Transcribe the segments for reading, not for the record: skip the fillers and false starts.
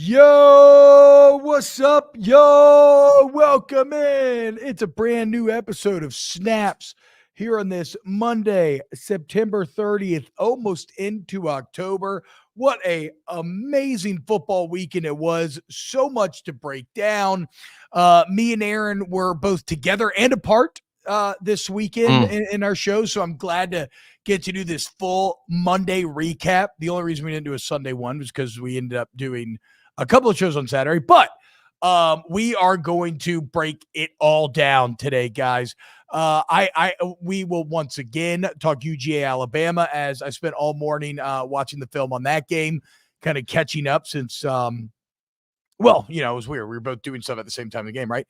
Yo, what's up, yo? Welcome in. It's a brand new episode of Snaps here on this Monday, September 30th, almost into October. What a amazing football weekend it was. So much to break down. Me and Aaron were both together and apart this weekend in our show, so I'm glad to get to do this full Monday recap. The only reason we didn't do a Sunday one was because we ended up doing a couple of shows on Saturday, but we are going to break it all down today, guys. We will once again talk UGA Alabama, as I spent all morning watching the film on that game, kind of catching up since, it was weird. We were both doing stuff at the same time in the game, right?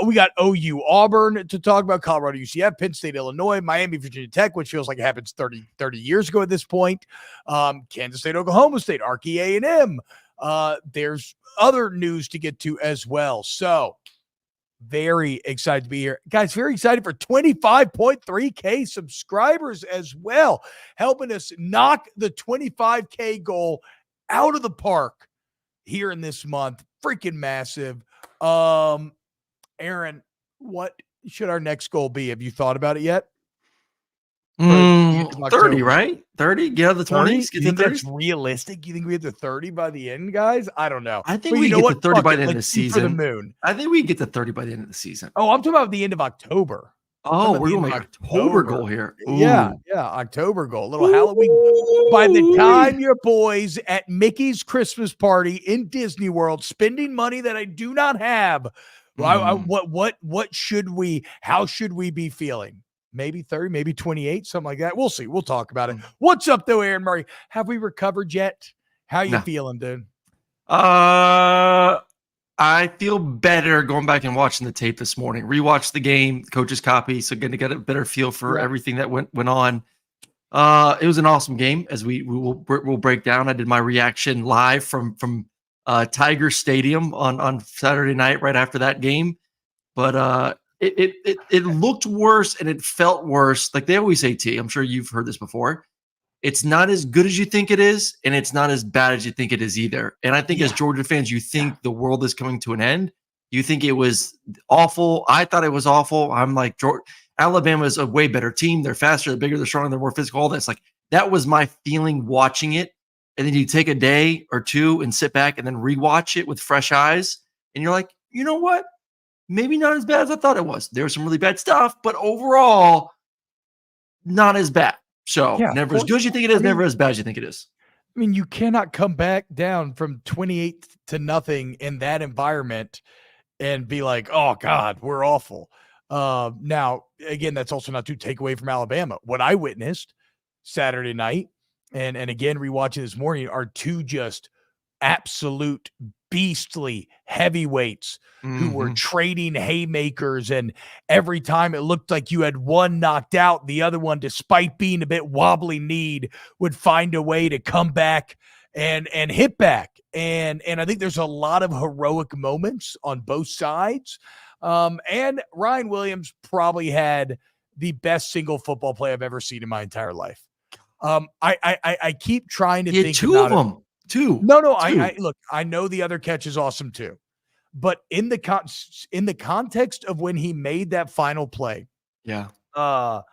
We got OU Auburn to talk about, Colorado UCF, Penn State Illinois, Miami Virginia Tech, which feels like it happens 30 years ago at this point. Kansas State Oklahoma State, Arky A&M. There's other news to get to as well. So very excited to be here. Guys, very excited for 25.3K subscribers as well, helping us knock the 25K goal out of the park here in this month. Freaking massive. Aaron, what should our next goal be? Have you thought about it yet? 30, right? 30, get out of the 20s. You think that's realistic? You think we get to 30 by the end, guys? I don't know. I think we get to 30 by the end of the season. For the moon. I think we get to 30 by the end of the season. Oh, I'm talking about the end of October. Oh, we're going to make October goal here. Ooh. Yeah, October goal. A little Halloween. By the time your boys at Mickey's Christmas party in Disney World spending money that I do not have, how should we be feeling? Maybe 30, maybe 28, something like that. We'll see. We'll talk about it. What's up, though, Aaron Murray? Have we recovered yet? How you feeling, dude? I feel better going back and watching the tape this morning. Rewatched the game, coach's copy, so getting to get a better feel for everything that went on. It was an awesome game, as we'll break down. I did my reaction live from Tiger Stadium on Saturday night right after that game. But it looked worse and it felt worse. Like they always say, T, I'm sure you've heard this before. It's not as good as you think it is, and it's not as bad as you think it is either. And I think as Georgia fans, you think the world is coming to an end. You think it was awful. I thought it was awful. I'm like, Alabama is a way better team. They're faster, they're bigger, they're stronger, they're more physical. All that's like, that was my feeling watching it. And then you take a day or two and sit back and then rewatch it with fresh eyes. And you're like, you know what? Maybe not as bad as I thought it was. There was some really bad stuff, but overall, not as bad. So never as good as you think it is, never as bad as you think it is. I mean, you cannot come back down from 28 to nothing in that environment and be like, oh, God, we're awful. Now, again, that's also not to take away from Alabama. What I witnessed Saturday night and again, rewatching this morning are two just absolute beastly heavyweights who were trading haymakers, and every time it looked like you had one knocked out, the other one, despite being a bit wobbly kneed, would find a way to come back and hit back. And I think there's a lot of heroic moments on both sides. And Ryan Williams probably had the best single football play I've ever seen in my entire life. I keep trying to think two about of them. Two. No. I look, I know the other catch is awesome too, but in the context of when he made that final play, where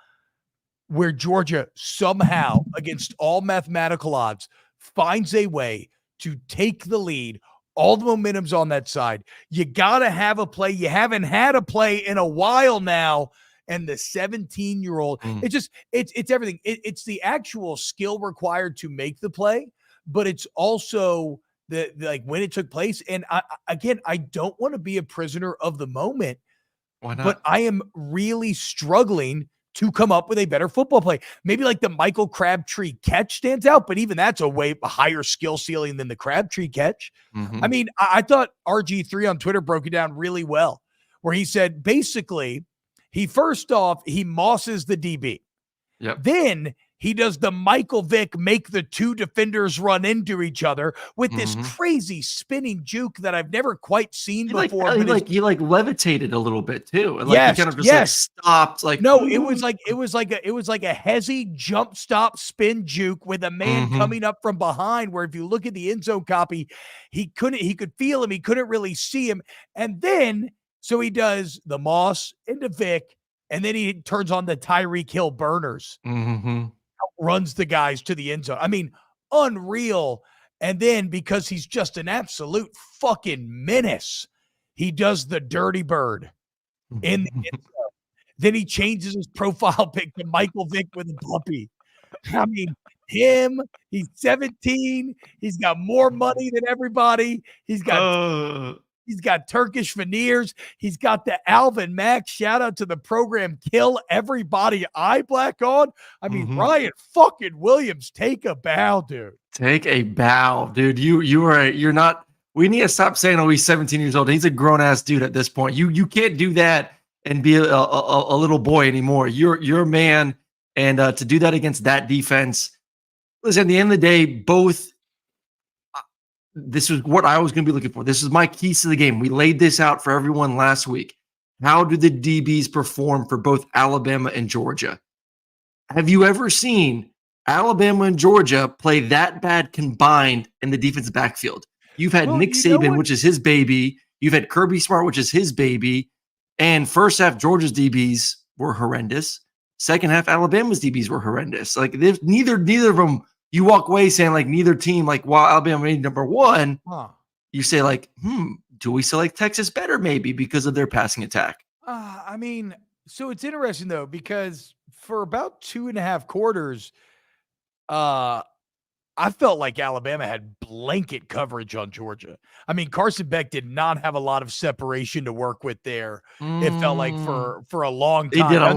Georgia somehow, against all mathematical odds, finds a way to take the lead, all the momentum's on that side. You got to have a play. You haven't had a play in a while now. And the 17-year-old, it's everything. It's the actual skill required to make the play, but it's also the when it took place. And I don't want to be a prisoner of the moment. Why not? But I am really struggling to come up with a better football play. Maybe like the Michael Crabtree catch stands out, but even that's a way higher skill ceiling than the Crabtree catch. I mean, I thought RG3 on Twitter broke it down really well, where he said basically he mosses the DB. Yep. Then he does the Michael Vick make the two defenders run into each other with this Mhm. crazy spinning juke that I've never quite seen He before. he levitated a little bit too, and he Yes, kind of just yes. stopped. No, it was like a hezzy jump stop spin juke with a man coming up from behind, where if you look at the end zone copy, he could feel him, he couldn't really see him. And then so he does the Moss into Vic, and then he turns on the Tyreek Hill burners, runs the guys to the end zone. I mean, unreal. And then because he's just an absolute fucking menace, he does the dirty bird in the end zone. Then he changes his profile pic to Michael Vick with a puppy. I mean, he's 17. He's got more money than everybody. He's got Turkish veneers. He's got the Alvin Mack. Shout out to the program. Kill everybody eye black on. I mean, Ryan fucking Williams, take a bow, dude. Take a bow, dude. You're not. We need to stop saying, oh, he's 17 years old. He's a grown ass dude at this point. You can't do that and be a little boy anymore. You're a man, and to do that against that defense. Listen, at the end of the day, both. This is what I was going to be looking for. This is my keys to the game. We laid this out for everyone last week. How do the DBs perform for both Alabama and Georgia? Have you ever seen Alabama and Georgia play that bad combined in the defensive backfield? You've had Nick Saban, which is his baby. You've had Kirby Smart, which is his baby. And first half, Georgia's DBs were horrendous. Second half, Alabama's DBs were horrendous. Neither of them. You walk away saying neither team, while Alabama made number one, you say do we select Texas better maybe because of their passing attack? I mean, so it's interesting though, because for about 2.5 quarters, I felt like Alabama had blanket coverage on Georgia. I mean, Carson Beck did not have a lot of separation to work with there. It felt like for a long time. They did a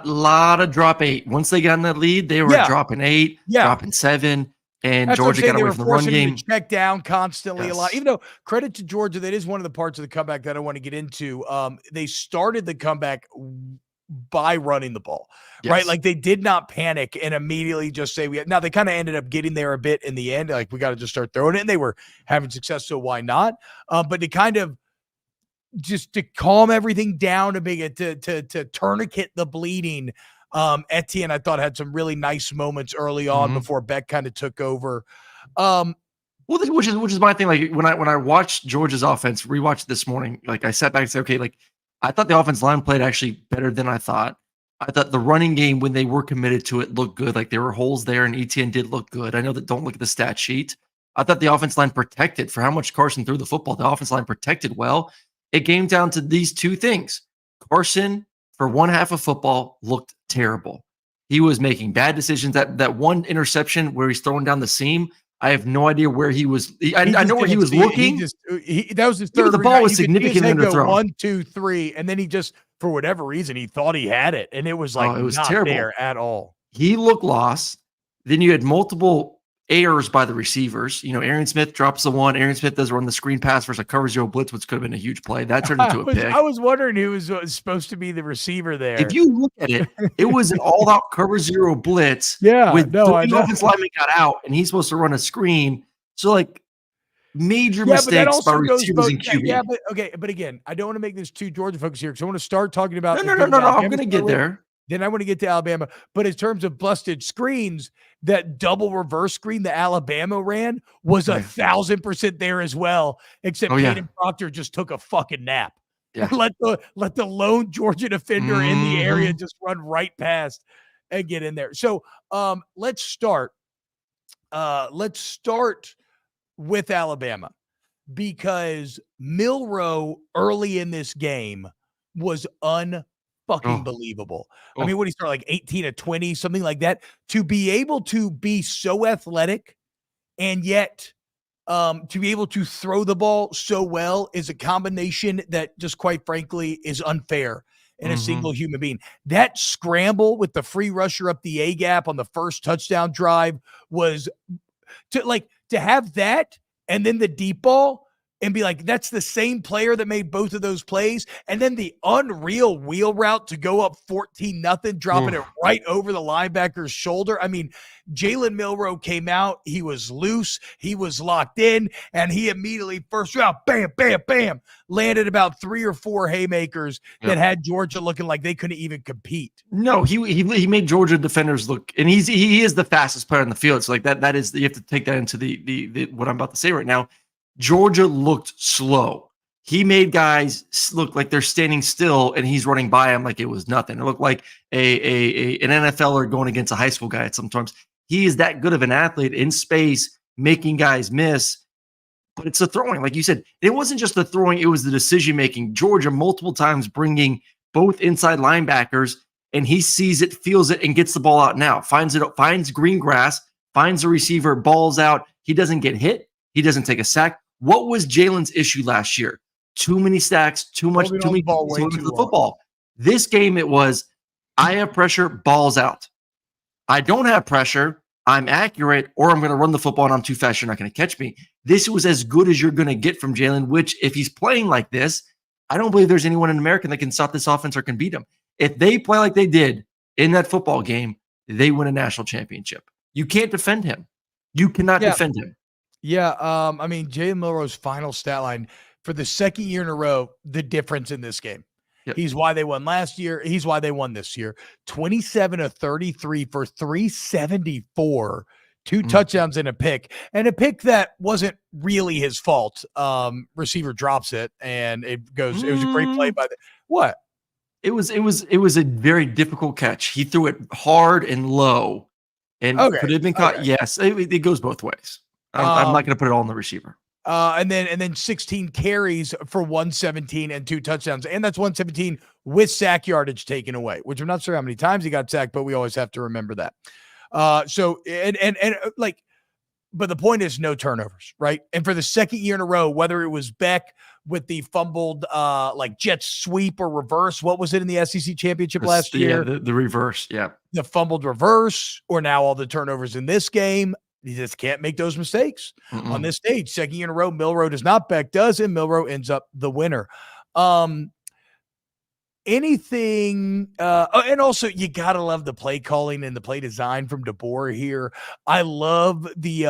lot of drop 8. Once they got in that lead, they were dropping 8, dropping 7, and that's Georgia got away from the run game. To check down constantly a lot. Even though, credit to Georgia, that is one of the parts of the comeback that I want to get into. They started the comeback by running the ball, right? They did not panic and immediately just say now they kind of ended up getting there a bit in the end. We got to just start throwing it, and they were having success, so why not? But to kind of just to calm everything down, to make it to tourniquet the bleeding. Etienne, I thought, had some really nice moments early on before Beck kind of took over. Which is my thing. When I watched Georgia's offense, rewatched this morning, I sat back and said, okay, I thought the offensive line played actually better than I thought. I thought the running game, when they were committed to it, looked good. There were holes there, and Etienne did look good. I know that don't look at the stat sheet. I thought the offensive line protected for how much Carson threw the football. The offensive line protected well. It came down to these two things. Carson, for one half of football, looked terrible. He was making bad decisions. That one interception where he's throwing down the seam, I have no idea where he was. I know where he was looking. That was his third. The ball was significantly underthrown. 1, 2, 3, and then he just, for whatever reason, he thought he had it, and it was it was not terrible there at all. He looked lost. Then you had multiple errors by the receivers. Aaron Smith drops the one. Aaron Smith does run the screen pass versus a cover zero blitz, which could have been a huge play. That turned into a pick. I was wondering who was supposed to be the receiver there. If you look at it, it was an all-out cover zero blitz. With the offensive lineman got out, and he's supposed to run a screen. So major mistakes by receivers and QB. Yeah, but again, I don't want to make this too Georgia focused here because I want to start talking about. No. I'm going to get there. Then I want to get to Alabama. But in terms of busted screens, that double reverse screen that Alabama ran was 1,000% there as well, except Peyton Proctor just took a fucking nap. Yeah. let the lone Georgia defender in the area just run right past and get in there. So let's start. Let's start with Alabama, because Milroe early in this game was fucking believable. I mean, what did he start 18 to 20, something like that? To be able to be so athletic and yet to be able to throw the ball so well is a combination that just quite frankly is unfair in a single human being. That scramble with the free rusher up the A gap on the first touchdown drive was to have that, and then the deep ball and be like, that's the same player that made both of those plays. And then the unreal wheel route to go up 14-0, dropping it right over the linebacker's shoulder. I mean, Jaylen Milroe came out. He was loose. He was locked in, and he immediately first round, bam, bam, bam, landed about 3 or 4 haymakers that had Georgia looking like they couldn't even compete. No, he made Georgia defenders look, and he is the fastest player on the field. So like that is, you have to take that into the what I'm about to say right now. Georgia looked slow. He made guys look like they're standing still, and he's running by him like it was nothing. It looked like an NFLer going against a high school guy at sometimes. He is that good of an athlete in space, making guys miss. But it's the throwing. Like you said, it wasn't just the throwing, it was the decision-making. Georgia multiple times bringing both inside linebackers, and he sees it, feels it, and gets the ball out now. Finds green grass, finds a receiver, balls out. He doesn't get hit. He doesn't take a sack. What was Jalen's issue last year? Too many sacks, too many the football. This game, it was, I have pressure, balls out. I don't have pressure, I'm accurate, or I'm going to run the football and I'm too fast, you're not going to catch me. This was as good as you're going to get from Jaylen, which if he's playing like this, I don't believe there's anyone in America that can stop this offense or can beat him. If they play like they did in that football game, they win a national championship. You can't defend him. You cannot defend him. Yeah, I mean, Jaylen Milroe's final stat line for the second year in a row, the difference in this game. Yep. He's why they won last year. He's why they won this year. 27 of 33 for 374, 2 touchdowns and a pick that wasn't really his fault. Receiver drops it and it goes. It was a great play by the what? It was a very difficult catch. He threw it hard and low, and could have been caught. Okay. Yes, it goes both ways. I'm not going to put it all on the receiver. And then 16 carries for 117 and 2 touchdowns. And that's 117 with sack yardage taken away, which I'm not sure how many times he got sacked, but we always have to remember that. But the point is no turnovers, right? And for the second year in a row, whether it was Beck with the fumbled jet sweep or reverse, what was it in the SEC championship last year? Yeah, the reverse, yeah. The fumbled reverse, or now all the turnovers in this game. He just can't make those mistakes on this stage. Second year in a row, Milroe does not, Beck does, and Milroe ends up the winner. And also you gotta love the play calling and the play design from DeBoer here. I love the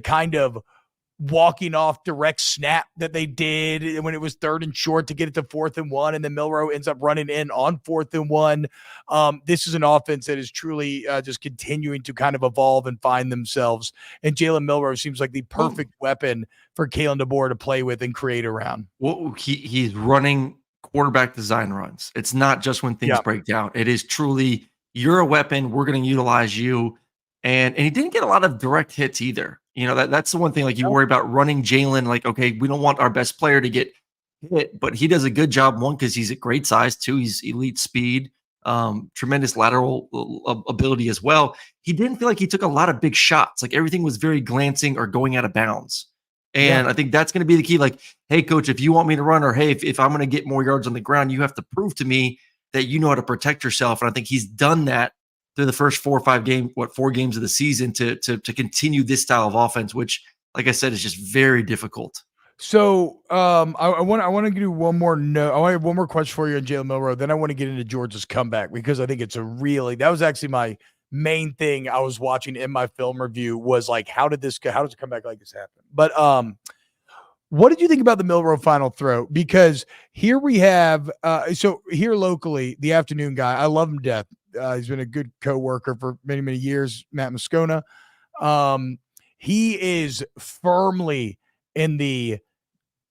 kind of walking off direct snap that they did when it was 3rd and short to get it to 4th and 1, and then Milroe ends up running in on 4th and 1. This is an offense that is truly just continuing to kind of evolve and find themselves, and Jaylen Milroe seems like the perfect weapon for Kalen DeBoer to play with and create around. Well, he's running quarterback design runs. It's not just when things break down. It is truly, you're a weapon, we're going to utilize you. And he didn't get a lot of direct hits either. You know, that's the one thing, like you worry about running Jaylen, like, okay, we don't want our best player to get hit, but he does a good job. 1, because he's at great size. 2, he's elite speed, tremendous lateral ability as well. He didn't feel like he took a lot of big shots. Like everything was very glancing or going out of bounds. And I think that's going to be the key. Like, hey, coach, if you want me to run, or hey, if I'm going to get more yards on the ground, you have to prove to me that you know how to protect yourself. And I think he's done that through the first 4 games of the season to continue this style of offense, which, like I said, is just very difficult. So I want to do one more note. I have one more question for you on Jaylen Milroe. Then I want to get into Georgia's comeback, because I think it's that was actually my main thing I was watching in my film review, was like, how does a comeback like this happen? But what did you think about the Milroe final throw? Because here we have so here locally, the afternoon guy, I love him to death. He's been a good coworker for many, many years, Matt Moscona. He is firmly in the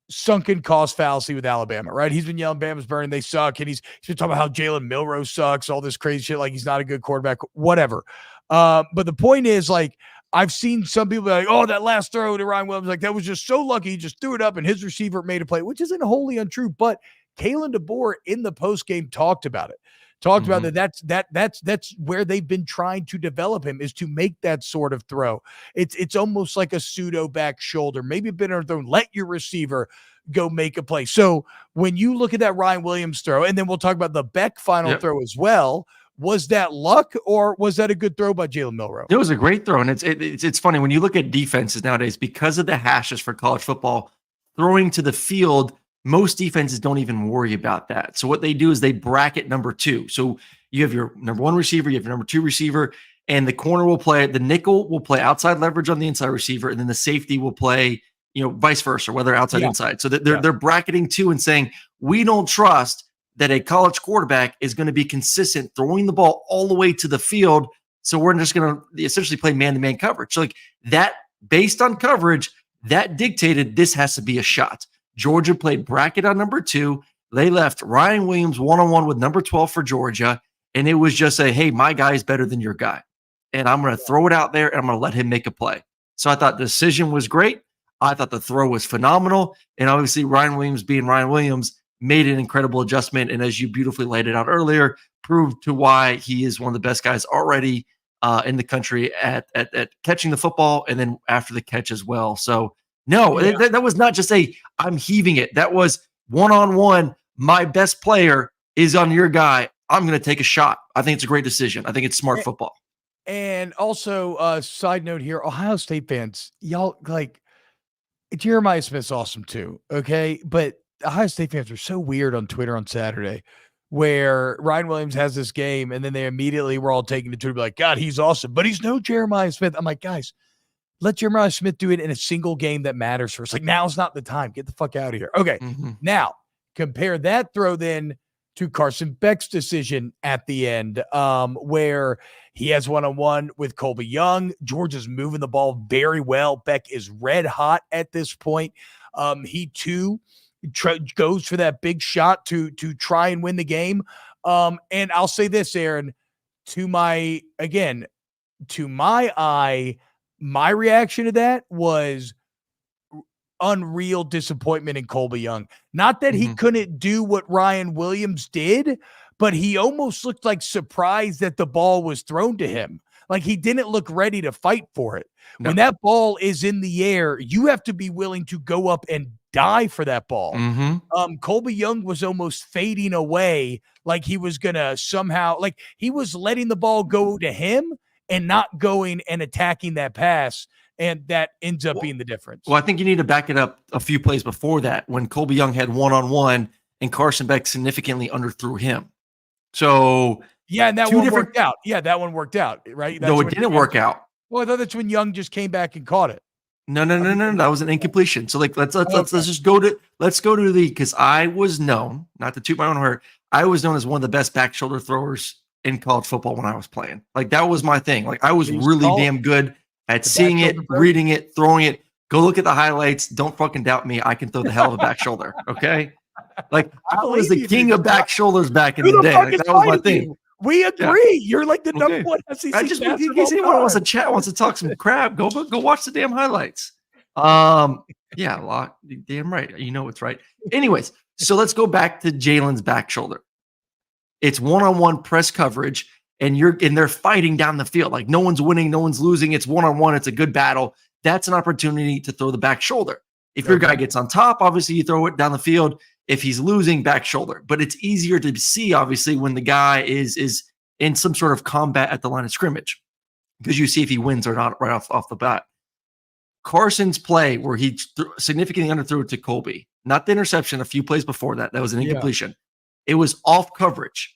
sunken cost fallacy with Alabama, right? He's been yelling, Bama's burning, they suck. And he's been talking about how Jaylen Milroe sucks, all this crazy shit, like he's not a good quarterback, whatever. But the point is, like, I've seen some people be like, oh, that last throw to Ryan Williams, like that was just so lucky. He just threw it up and his receiver made a play, which isn't wholly untrue. But Kalen DeBoer in the post game talked about it. About that. That's where they've been trying to develop him, is to make that sort of throw. It's almost like a pseudo back shoulder, maybe a bit of throw. Let your receiver go make a play. So when you look at that Ryan Williams throw, and then we'll talk about the Beck final throw as well, Was that luck or was that a good throw by Jaylen Milroe? It was a great throw. And it's funny when you look at defenses nowadays, because of the hashes for college football, throwing to the field, most defenses don't even worry about that. So what they do is they bracket number 2. So you have your number 1 receiver, you have your number 2 receiver, and the corner will play, the nickel will play outside leverage on the inside receiver, and then the safety will play, vice versa, whether outside, inside. So they're bracketing 2 and saying, we don't trust that a college quarterback is going to be consistent throwing the ball all the way to the field. So we're just going to essentially play man-to-man coverage. So like that, based on coverage, that dictated this has to be a shot. Georgia played bracket on number 2. They left Ryan Williams one-on-one with number 12 for Georgia. And it was just hey, my guy is better than your guy. And I'm going to throw it out there and I'm going to let him make a play. So I thought the decision was great. I thought the throw was phenomenal. And obviously Ryan Williams being Ryan Williams made an incredible adjustment. And as you beautifully laid it out earlier, proved to why he is one of the best guys already in the country at catching the football and then after the catch as well. So no, that was not just I'm heaving it. That was one-on-one. My best player is on your guy. I'm going to take a shot. I think it's a great decision. I think it's smart football. And also, side note here, Ohio State fans, y'all like Jeremiah Smith's awesome too. Okay. But Ohio State fans are so weird on Twitter on Saturday where Ryan Williams has this game and then they immediately were all taking it to be like, God, he's awesome, but he's no Jeremiah Smith. I'm like, guys, let Jeremiah Smith do it in a single game that matters for us. Like, now's not the time. Get the fuck out of here. Okay. Now compare that throw then to Carson Beck's decision at the end, where he has one-on-one with Colby Young. Georgia's moving the ball very well. Beck is red hot at this point. He too goes for that big shot to try and win the game. And I'll say this, Aaron, to my eye, my reaction to that was unreal disappointment in Colby Young. Not that he couldn't do what Ryan Williams did, but he almost looked like surprised that the ball was thrown to him. Like he didn't look ready to fight for it. No. When that ball is in the air, you have to be willing to go up and die for that ball. Colby Young was almost fading away, like he was gonna somehow, like he was letting the ball go to him and not going and attacking that pass. And that ends up being the difference. Well, I think you need to back it up a few plays before that when Colby Young had one-on-one and Carson Beck significantly underthrew him. So yeah, and that one worked out. Yeah, that one worked out, right? No, it didn't work out. Well, I thought that's when Young just came back and caught it. No. That was an incompletion. So like let's just go to because I was known, not to toot my own horn, I was known as one of the best back shoulder throwers in college football when I was playing. Like that was my thing. Like I was really damn good at seeing it, reading it, throwing it. Go look at the highlights. Don't fucking doubt me. I can throw the hell of a back shoulder. Okay. Like I was the king of back shoulders back in the day. Like, that was my thing. We agree. You're like the number one SEC. I just, in case anyone wants to chat, wants to talk some crap, go watch the damn highlights. Yeah, Locke, damn right. You know what's right. Anyways, so let's go back to Jaylen's back shoulder. It's one-on-one press coverage, and they're fighting down the field. Like no one's winning, no one's losing. It's one-on-one. It's a good battle. That's an opportunity to throw the back shoulder. If your guy gets on top, obviously you throw it down the field. If he's losing, back shoulder. But it's easier to see, obviously, when the guy is in some sort of combat at the line of scrimmage, because you see if he wins or not right off the bat. Carson's play where he significantly underthrew it to Colby, not the interception, a few plays before that. That was an incompletion. Yeah. It was off coverage.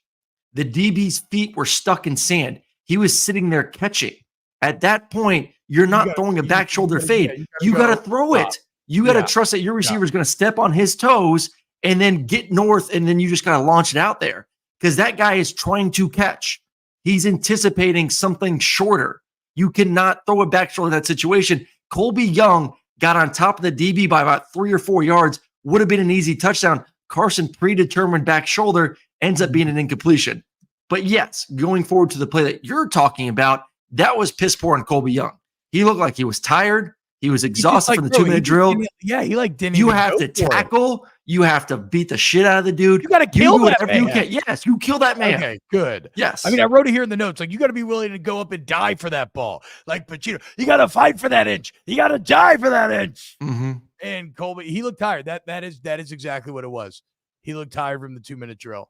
The DB's feet were stuck in sand. He was sitting there catching. At that point, you're not throwing a back shoulder fade. You got to throw it. You got to trust that your receiver is going to step on his toes and then get north, and then you just got to launch it out there because that guy is trying to catch. He's anticipating something shorter. You cannot throw a back shoulder in that situation. Colby Young got on top of the DB by about 3 or 4 yards, would have been an easy touchdown. Carson predetermined back shoulder ends up being an incompletion. But yes, going forward to the play that you're talking about, that was piss poor on Colby Young. He looked like he was tired. He was exhausted from the 2-minute drill. Didn't. You have to tackle. You have to beat the shit out of the dude. You got to kill that man. Yes, you kill that man. Okay, good. Yes. I mean, I wrote it here in the notes. Like, you got to be willing to go up and die for that ball. Like Pacino, you got to fight for that inch. You got to die for that inch. And Colby, he looked tired. That is exactly what it was. He looked tired from the 2-minute drill.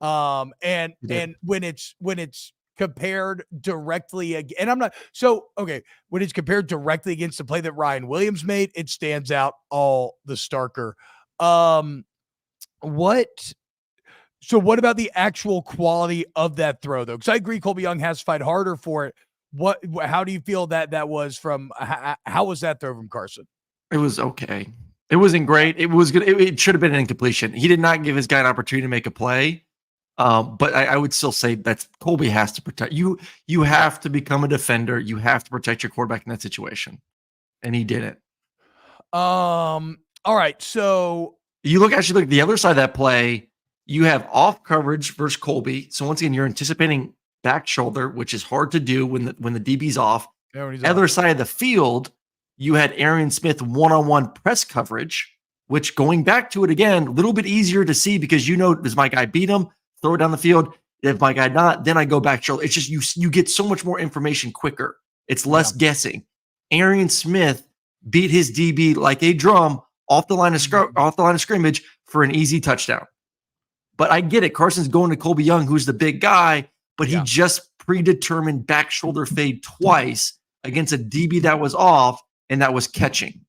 And when it's compared directly and I'm not so okay, when it's compared directly against the play that Ryan Williams made, it stands out all the starker. What So what about the actual quality of that throw, though? Because I agree Colby Young has to fight harder for it. How do you feel that was from? How was that throw from Carson? It was okay. It wasn't great. It was good. It should have been an incompletion. He did not give his guy an opportunity to make a play. But I would still say that Colby has to protect you. You have to become a defender. You have to protect your quarterback in that situation, and he didn't. All right. So you look the other side of that play. You have off coverage versus Colby. So once again, you're anticipating back shoulder, which is hard to do when the DB's off. Other side of the field, you had Arian Smith one-on-one press coverage, which going back to it again, a little bit easier to see because does my guy beat him? Throw it down the field. If my guy not, then I go back shoulder. It's just you get so much more information quicker. It's less guessing. Arian Smith beat his DB like a drum off the line of scrimmage for an easy touchdown. But I get it. Carson's going to Colby Young, who's the big guy, but he just predetermined back shoulder fade twice against a DB that was off and that was catching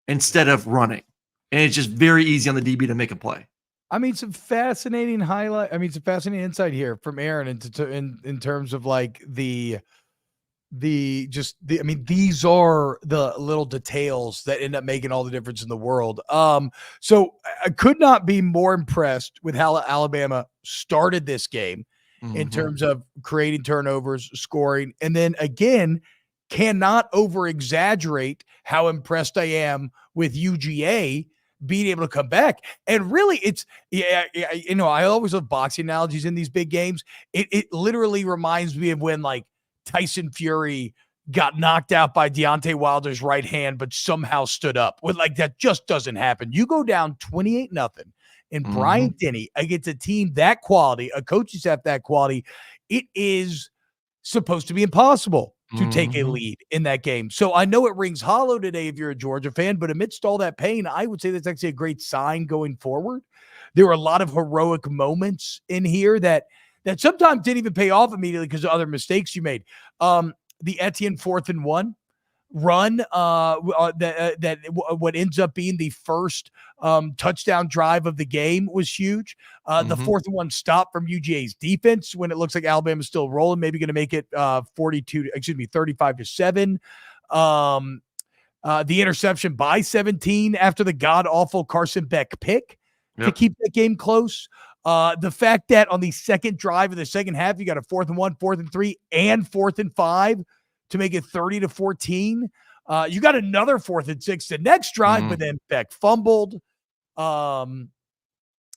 instead of running. And it's just very easy on the DB to make a play. I mean, some fascinating some fascinating insight here from Aaron in terms of like these are the little details that end up making all the difference in the world. So I could not be more impressed with how Alabama started this game in terms of creating turnovers, scoring, and then again, cannot over exaggerate how impressed I am with UGA being able to come back. And really I always love boxing analogies in these big games. It literally reminds me of when like Tyson Fury got knocked out by Deontay Wilder's right hand, but somehow stood up. That just doesn't happen. You go down 28-0 and Bryant Denny against a team that quality, a coaching staff that quality, it is supposed to be impossible to take a lead in that game. So I know it rings hollow today if you're a Georgia fan, but amidst all that pain, I would say that's actually a great sign going forward. There were a lot of heroic moments in here that sometimes didn't even pay off immediately because of other mistakes you made. The Etienne 4th and 1 run, what ends up being the first touchdown drive of the game was huge. The 4th and 1 stop from UGA's defense when it looks like Alabama's still rolling, maybe going to make it 35-7. The interception by 17 after the god-awful Carson Beck pick to keep the game close. The fact that on the second drive of the second half, you got a 4th and 1, 4th and 3, and 4th and 5 to make it 30-14. You got another 4th and 6 the next drive, but then Beck fumbled. The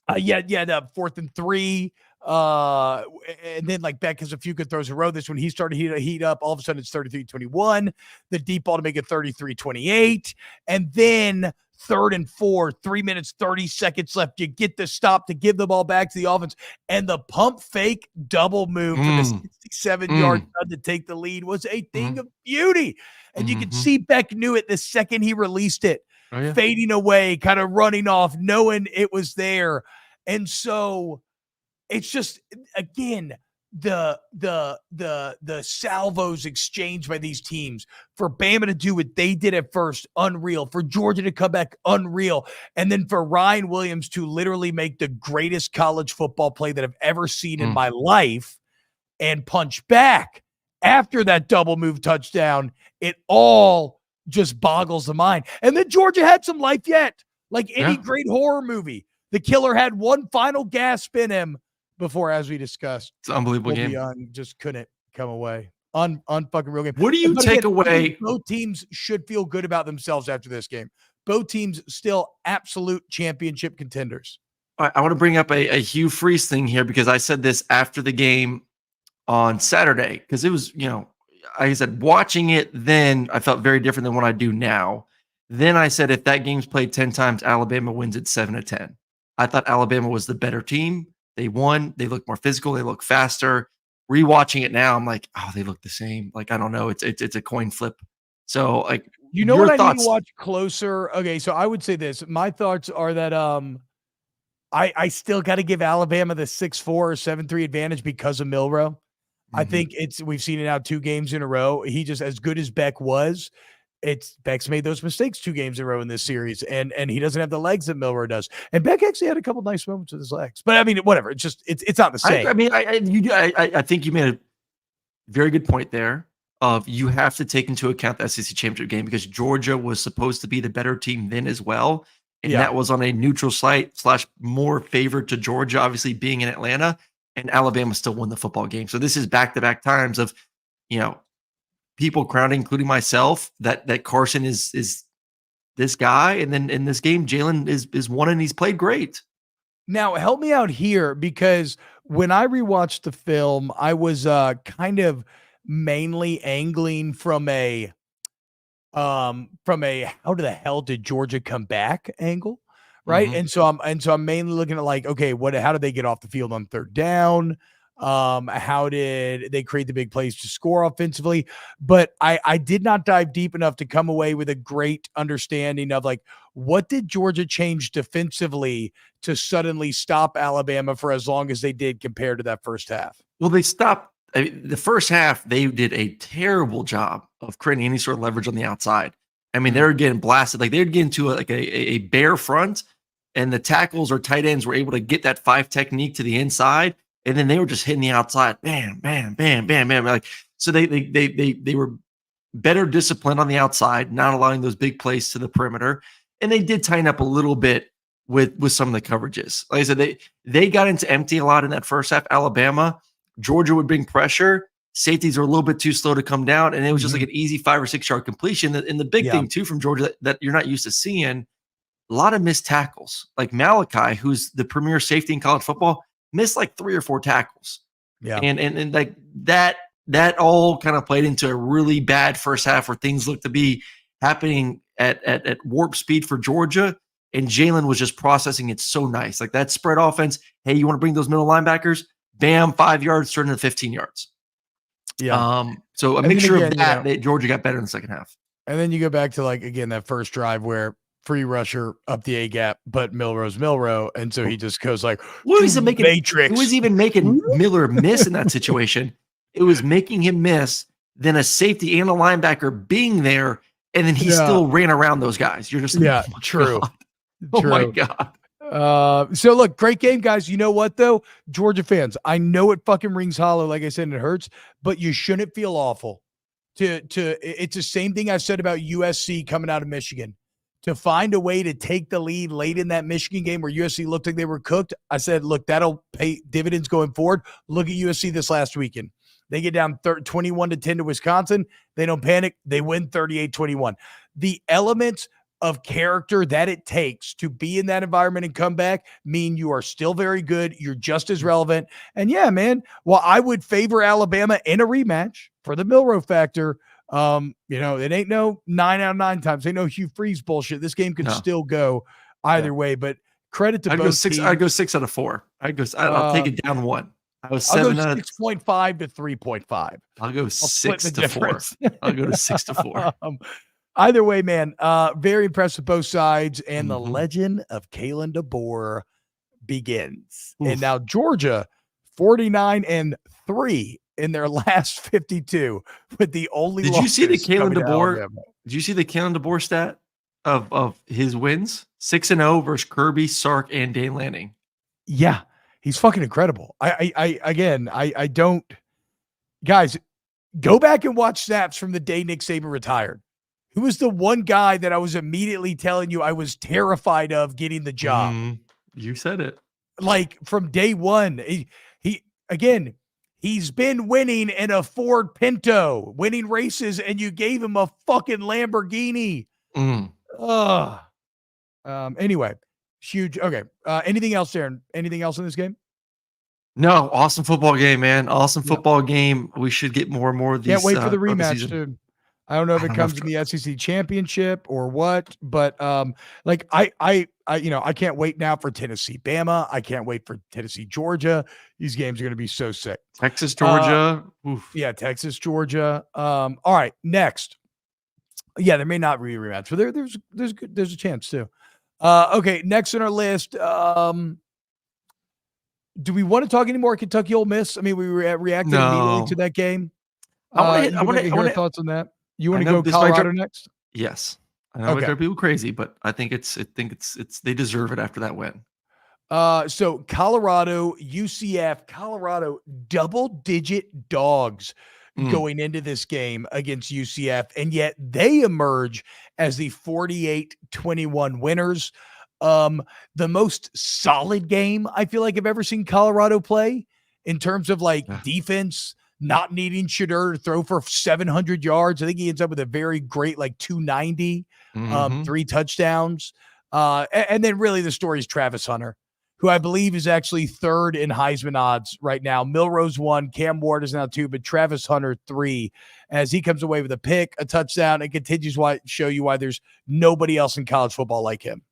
4th and 3. And then like Beck has a few good throws in a row. This one he started to heat up. All of a sudden it's 33-21. The deep ball to make it 33-28. And then 3rd and 4, 3 minutes, 30 seconds left. You get the stop to give the ball back to the offense. And the pump fake double move for the 67-yard run to take the lead was a thing of beauty. And you could see Beck knew it the second he released it, fading away, kind of running off, knowing it was there. And so it's just, again, the salvos exchanged by these teams for Bama to do what they did at first, unreal. For Georgia to come back, unreal. And then for Ryan Williams to literally make the greatest college football play that I've ever seen in my life and punch back after that double move touchdown. It all just boggles the mind. And then Georgia had some life yet. Like any great horror movie, the killer had one final gasp in him before, as we discussed, it's an unbelievable game. Young just couldn't come away. Unfucking real game. What do you take away? Both teams should feel good about themselves after this game. Both teams still absolute championship contenders. I want to bring up a Hugh Freeze thing here because I said this after the game on Saturday because it was, like I said, watching it then I felt very different than what I do now. Then I said if that game's played 10 times, Alabama wins it 7-10. I thought Alabama was the better team. They won. They look more physical. They look faster. Rewatching it now, I'm like, oh, they look the same. Like, I don't know. It's a coin flip. So, like, what I need to watch closer? Okay, so I would say this. My thoughts are that I still got to give Alabama the 6-4 or 7-3 advantage because of Milroe. I think we've seen it now 2 games in a row. He just, as good as Beck was, Beck's made those mistakes 2 games in a row in this series, and he doesn't have the legs that Milroe does. And Beck actually had a couple nice moments with his legs, but I mean, whatever. It's just it's not the same. I think you made a very good point there. Of you have to take into account the SEC championship game because Georgia was supposed to be the better team then as well, and that was on a neutral site / more favored to Georgia, obviously being in Atlanta, and Alabama still won the football game. So this is back-to-back times of, people crowning, including myself, that Carson is this guy, and then in this game, Jaylen is one, and he's played great. Now, help me out here, because when I rewatched the film, I was kind of mainly angling from a how the hell did Georgia come back angle, right? And so I'm mainly looking at like, okay, how did they get off the field on 3rd down? How did they create the big plays to score offensively? But I did not dive deep enough to come away with a great understanding of like, what did Georgia change defensively to suddenly stop Alabama for as long as they did compared to that first half? Well, they stopped. The first half, they did a terrible job of creating any sort of leverage on the outside. I mean, they were getting blasted. Like, they'd get into a bare front, and the tackles or tight ends were able to get that 5 technique to the inside, and then they were just hitting the outside, bam, bam, bam, bam, bam. Like, so they were better disciplined on the outside, not allowing those big plays to the perimeter, and they did tighten up a little bit with some of the coverages. Like I said, they got into empty a lot in that first half. Alabama, Georgia would bring pressure. Safeties are a little bit too slow to come down, and it was just like an easy 5 or 6 yard completion. And the big thing too from Georgia that you're not used to seeing, a lot of missed tackles. Like Malachi, who's the premier safety in college football, missed like 3 or 4 tackles. Yeah, and like that all kind of played into a really bad first half where things looked to be happening at warp speed for Georgia. And Jaylen was just processing it so nice. Like that spread offense. Hey, you want to bring those middle linebackers? Bam, 5 yards, turn into 15 yards. Yeah. So a mixture of that Georgia got better in the second half. And then you go back to like, again, that first drive where free rusher up the A gap, but Milroe's Milroe. And so he just goes like, what was making Matrix? Who was even making Miller miss in that situation? It was making him miss, then a safety and a linebacker being there, and then he still ran around those guys. You're just like, oh true. God. Oh my God. So look, great game, guys. You know what though? Georgia fans, I know it fucking rings hollow, like I said, and it hurts, but you shouldn't feel awful. It's the same thing I said about USC coming out of Michigan. To find a way to take the lead late in that Michigan game where USC looked like they were cooked, I said, look, that'll pay dividends going forward. Look at USC this last weekend. They get down 21-10 to Wisconsin. They don't panic. They win 38-21. The elements of character that it takes to be in that environment and come back mean you are still very good. You're just as relevant. And yeah, man, while I would favor Alabama in a rematch for the Milroe factor, it ain't no 9 out of 9 times. Ain't no Hugh Freeze bullshit. This game could still go either way, but credit to both teams. I'd go 6 out of 4. I'll take it down 1. I was 7 out of 6.5 to 3.5. I'll go 6 to 4. I'll go to 6 to 4. Either way, man, very impressed with both sides, and the legend of Kalen DeBoer begins. Oof. And now Georgia, 49-3 in their last 52, with the only. Did you see the Kalen DeBoer? Did you see the Kalen DeBoer stat of his wins? 6-0 versus Kirby, Sark, and Dane Lanning. Yeah, he's fucking incredible. I don't. Guys, go back and watch snaps from the day Nick Saban retired. Who was the one guy that I was immediately telling you I was terrified of getting the job? You said it. Like from day one, he's been winning in a Ford Pinto, winning races, and you gave him a fucking Lamborghini. Anyway, huge. Okay. Anything else, Aaron? Anything else in this game? No. Awesome football game, man. Awesome football game. We should get more and more of these. Can't wait for the rematch, dude. I don't know if it comes in the SEC championship or what, but I can't wait now for Tennessee, Bama. I can't wait for Tennessee, Georgia. These games are going to be so sick. Texas, Georgia. Yeah, Texas, Georgia. All right, next. Yeah, there may not be a rematch, but there's a chance too. Okay, next on our list. Do we want to talk any more Kentucky Ole Miss? I mean, we reacted immediately to No. that game. I want to hit. You I want want to to. I hear our want to. thoughts on that? You I want to know go this might Colorado next? Yes. I know it might Okay. drive people crazy, but I think it's they deserve it after that win. So Colorado, UCF, Colorado double-digit dogs going into this game against UCF, and yet they emerge as the 48-21 winners. The most solid game I feel like I've ever seen Colorado play in terms of defense, not needing Shedeur to throw for 700 yards. I think he ends up with a very great 290, 3 touchdowns. And then really the story is Travis Hunter, who I believe is actually third in Heisman odds right now. Milroe's 1, Cam Ward is now 2, but Travis Hunter 3, as he comes away with a pick, a touchdown, and continues to show you why there's nobody else in college football like him.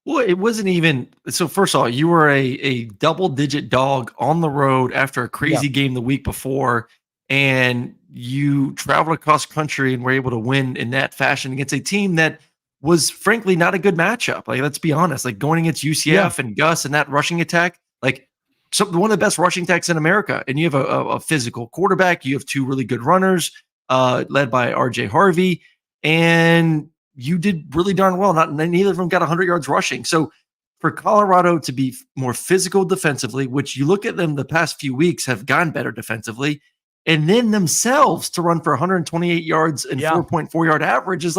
Well, it wasn't even so. First of all, you were a double-digit dog on the road after a crazy game the week before, and you traveled across country and were able to win in that fashion against a team that was frankly not a good matchup. Let's be honest. Going against UCF and Gus and that rushing attack, one of the best rushing attacks in America. And you have a physical quarterback. You have 2 really good runners, led by RJ Harvey, and you did really darn well. Neither of them got 100 yards rushing. So for Colorado to be more physical defensively, which you look at them the past few weeks have gone better defensively, and then themselves to run for 128 yards and 4.4 yard average is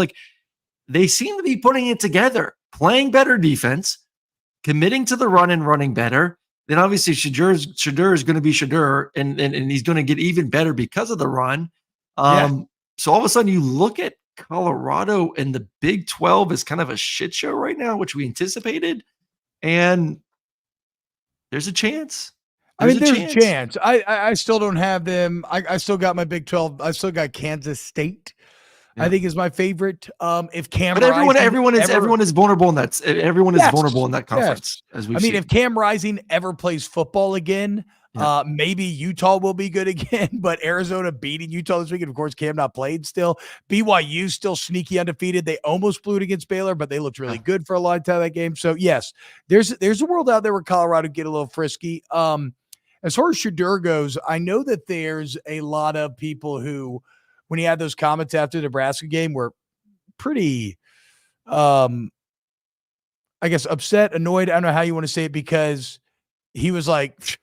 they seem to be putting it together, playing better defense, committing to the run and running better. Then obviously Shedeur is going to be Shedeur, and he's going to get even better because of the run. So all of a sudden you look at Colorado and the Big 12 is kind of a shit show right now, which we anticipated. And there's a chance. There's a chance. I still don't have them. I still got my Big 12. I still got Kansas State. I think is my favorite. If Cam, but everyone is vulnerable in that. Everyone is vulnerable in that conference. As we, if Cam Rising ever plays football again, maybe Utah will be good again. But Arizona beating Utah this week, and of course Cam not played still. BYU still sneaky undefeated. They almost blew it against Baylor, but they looked really good for a long time that game. So yes, there's a world out there where Colorado get a little frisky. As far as Shedeur goes, I know that there's a lot of people who, when he had those comments after the Nebraska game, were pretty, I guess, upset, annoyed. I don't know how you want to say it, because he was like,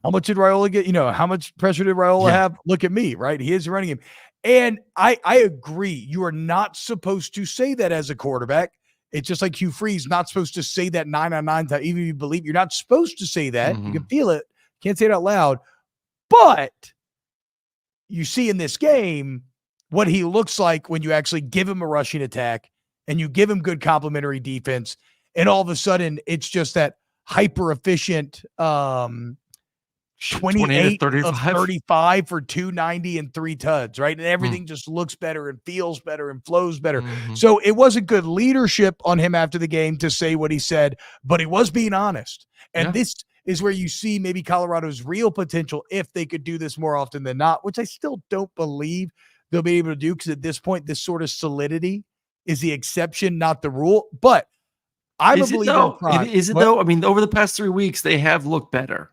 how much did Raiola get? How much pressure did Raiola have? Look at me, right? He is running him. And I agree. You are not supposed to say that as a quarterback. It's just like Hugh Freeze not supposed to say that 9 on 9 time. Even if you believe, you're not supposed to say that. You can feel it. Can't say it out loud. But you see in this game what he looks like when you actually give him a rushing attack and you give him good complementary defense, and all of a sudden it's just that hyper efficient 28 of 35 for 290 and 3 tuds, right? And everything just looks better and feels better and flows better. So it wasn't good leadership on him after the game to say what he said, but he was being honest. And this is where you see maybe Colorado's real potential if they could do this more often than not, which I still don't believe they'll be able to do, because at this point, this sort of solidity is the exception, not the rule. But I'm a believer. Is it though? I mean, over the past 3 weeks, they have looked better.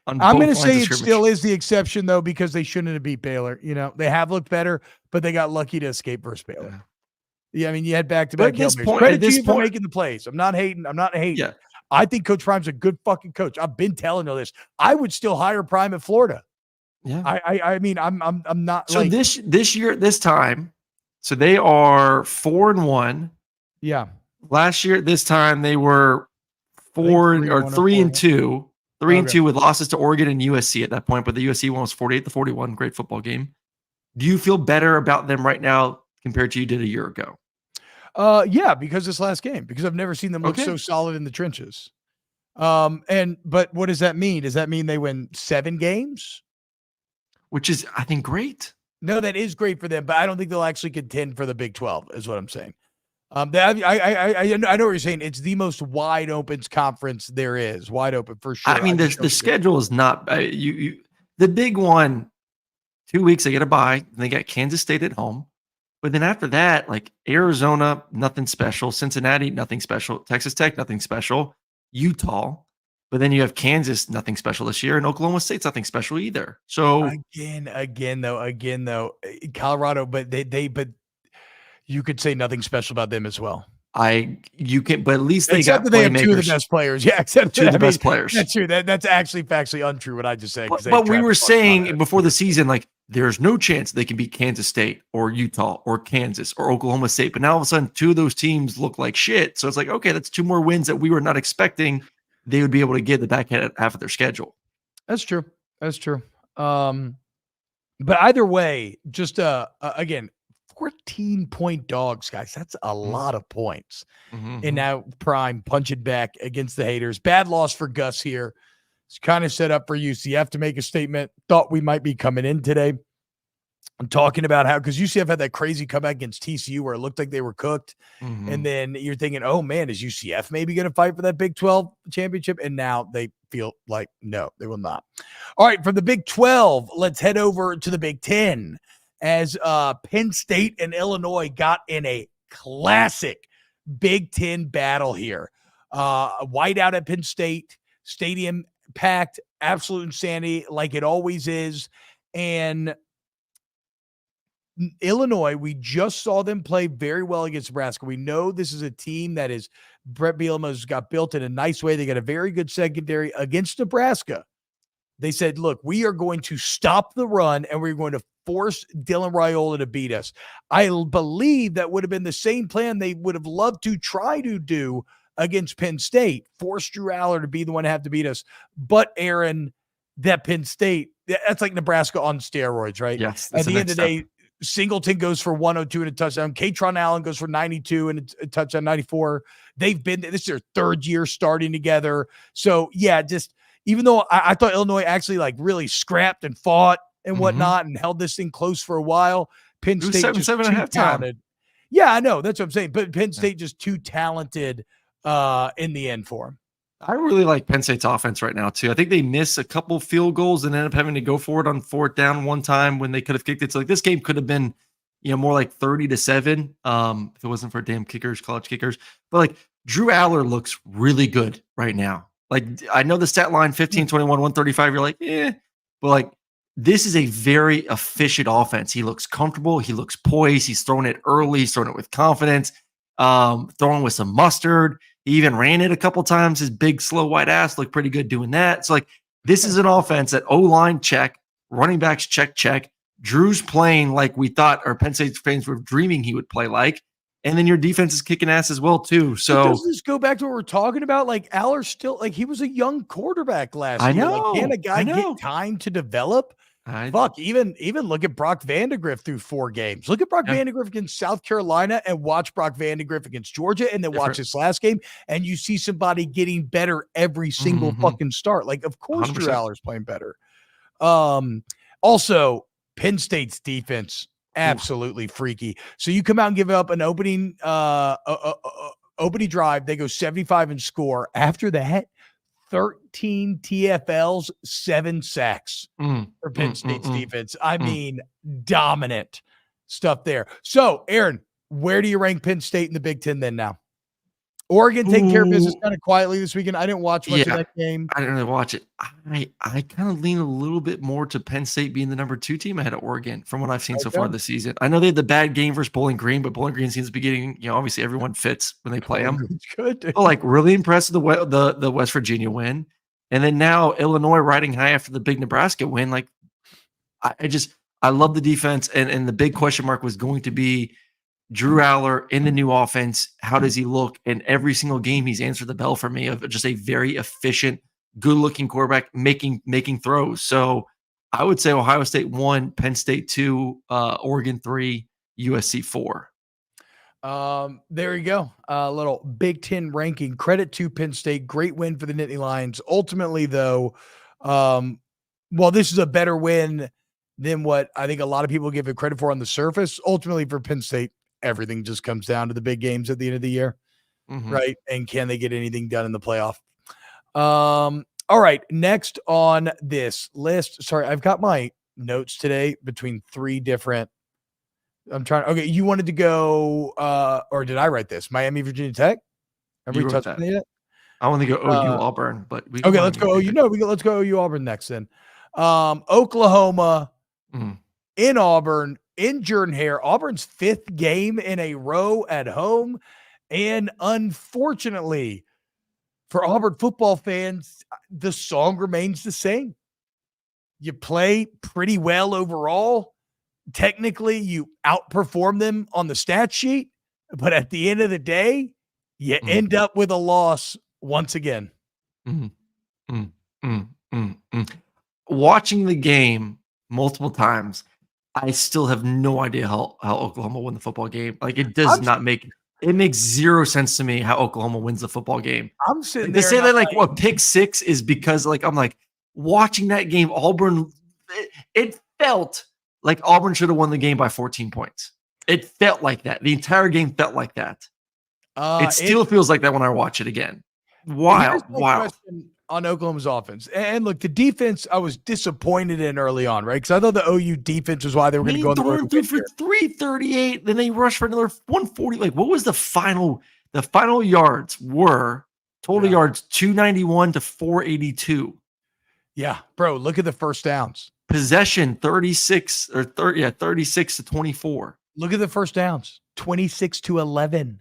I'm going to say it still is the exception, though, because they shouldn't have beat Baylor. They have looked better, but they got lucky to escape versus Baylor. Yeah, I mean, you had back-to-back Hail Marys. Credit to you for making the plays. I'm not hating. Yeah. I think Coach Prime's a good fucking coach. I've been telling you this. I would still hire Prime at Florida. Yeah. I mean, I'm not. So this year, this time, so they are 4-1. Yeah. Last year, this time they were 3-2. 3-2 with losses to Oregon and USC at that point, but the USC one was 48-41. Great football game. Do you feel better about them right now compared to you did a year ago? Yeah, because this last game, because I've never seen them look so solid in the trenches. But what does that mean? Does that mean they win 7 games? Which is, I think, great. No, that is great for them, but I don't think they'll actually contend for the Big 12 is what I'm saying. I know what you're saying. It's the most wide open conference there is. Wide open for sure. I mean, the schedule is not the big one. 2 weeks they get a bye, and they got Kansas State at home. But then after that, Arizona, nothing special. Cincinnati, nothing special. Texas Tech, nothing special. Utah. But then you have Kansas, nothing special this year, and Oklahoma State's nothing special either. So again though, Colorado, but but you could say nothing special about them as well. You can, but at least they Except got that they have two of the playmakers. best players. Yeah, except Two of the best players. That's true. That's actually factually untrue what I just said. But we were saying before the season, like, there's no chance they can beat Kansas State or Utah or Kansas or Oklahoma State. But now all of a sudden, two of those teams look like shit. So it's like, okay, that's two more wins that we were not expecting they would be able to get the back half of their schedule. That's true. That's true. But either way, just again, 14-point dogs, guys. That's a lot of points. And now Prime punching back against the haters. Bad loss for Gus here. It's kind of set up for UCF to make a statement. Thought we might be coming in today. I'm talking about how, because UCF had that crazy comeback against TCU where it looked like they were cooked. And then you're thinking, oh man, is UCF maybe going to fight for that Big 12 championship? And now they feel like, no, they will not. All right, from the Big 12, let's head over to the Big 10 as Penn State and Illinois got in a classic Big 10 battle here. Whiteout at Penn State, stadium packed, absolute insanity like it always is. And Illinois, we just saw them play very well against Nebraska. We know this is a team that is Brett Bielema's got built in a nice way. They got a very good secondary against Nebraska. They said, look, we are going to stop the run and we're going to force Dylan Raiola to beat us. I believe that would have been the same plan they would have loved to try to do against Penn State, force Drew Aller to be the one to have to beat us. But Aaron, that Penn State, that's like Nebraska on steroids, right? Yes. At the end of the day, Singleton goes for 102 and a touchdown. Katron Allen goes for 92 and a touchdown, 94. They've been, this is their third year starting together. So yeah, just even though I thought Illinois actually like really scrapped and fought and whatnot and held this thing close for a while, Penn State just too talented. Yeah, I know. That's what I'm saying. But Penn State just too talented in the end for him. I really like Penn State's offense right now, too. I think they miss a couple field goals and end up having to go for it on fourth down one time when they could have kicked it. So, like, this game could have been, more like 30-7 if it wasn't for damn kickers, college kickers. But, like, Drew Aller looks really good right now. Like, I know the stat line, 15, 21, 135. You're like, But, like, this is a very efficient offense. He looks comfortable. He looks poised. He's throwing it early. He's throwing it with confidence, throwing with some mustard. He even ran it a couple times. His big, slow, white ass looked pretty good doing that. So, like, this is an offense that O-line check, running backs check. Drew's playing like we thought our Penn State fans were dreaming he would play like. And then your defense is kicking ass as well, too. So doesn't this go back to what we're talking about? Like, Aller still, like, he was a young quarterback last year. Know. Like, can a guy get time to develop? Fuck, even look at Brock Vandegrift through 4 games. Look at Brock Vandegrift against South Carolina and watch Brock Vandegrift against Georgia and then watch this last game and you see somebody getting better every single fucking start. Like, of course 100%. Drew Aller's playing better. Also, Penn State's defense, absolutely freaky. So you come out and give up an opening drive. They go 75 and score. After that, 13 TFLs, 7 sacks for Penn State's defense. I mean, dominant stuff there. So, Aaron, where do you rank Penn State in the Big Ten then now? Oregon taking care of business kind of quietly this weekend. I didn't watch much of that game. I didn't really watch it. I kind of lean a little bit more to Penn State being the number 2 team ahead of Oregon from what I've seen so far this season. I know they had the bad game versus Bowling Green, but Bowling Green seems to be getting, obviously everyone fits when they play them. Good. But like really impressed with the West Virginia win. And then now Illinois riding high after the big Nebraska win. Like I love the defense. And the big question mark was going to be Drew Aller in the new offense. How does he look? And every single game, he's answered the bell for me of just a very efficient, good-looking quarterback making throws. So I would say Ohio State 1, Penn State 2, Oregon 3, USC 4. There you go. A little Big Ten ranking. Credit to Penn State. Great win for the Nittany Lions. Ultimately, though, this is a better win than what I think a lot of people give it credit for on the surface. Ultimately, for Penn State, everything just comes down to the big games at the end of the year, right? And can they get anything done in the playoff? All right, next on this list. Sorry, I've got my notes today between 3 different. Okay, you wanted to go, or did I write this? Miami, Virginia Tech? Have we touched on it yet? I want to go OU Auburn, but we okay, let's go OU. No, let's go OU Auburn next then. Oklahoma in Auburn, in Jordan-Hare. Auburn's 5th game in a row at home. And unfortunately for Auburn football fans, the song remains the same. You play pretty well overall. Technically, you outperform them on the stat sheet, but at the end of the day, you end up with a loss once again. Watching the game multiple times, I still have no idea how Oklahoma won the football game. Like, it does not make it makes zero sense to me how Oklahoma wins the football game. I'm sitting like, there to say that like what pick 6 is because like I'm like watching that game, Auburn. It felt like Auburn should have won the game by 14 points. It felt like that. The entire game felt like that. It still feels like that when I watch it again. Wild. Question on Oklahoma's offense. And look, the defense I was disappointed in early on, right? Because I thought the OU defense was why they were going to go on the road through for 338. Then they rushed for another 140. Like, what was the final? The final yards were total yards 291 to 482. Yeah, bro. Look at the first downs. Possession 36 to 24. Look at the first downs 26 to 11.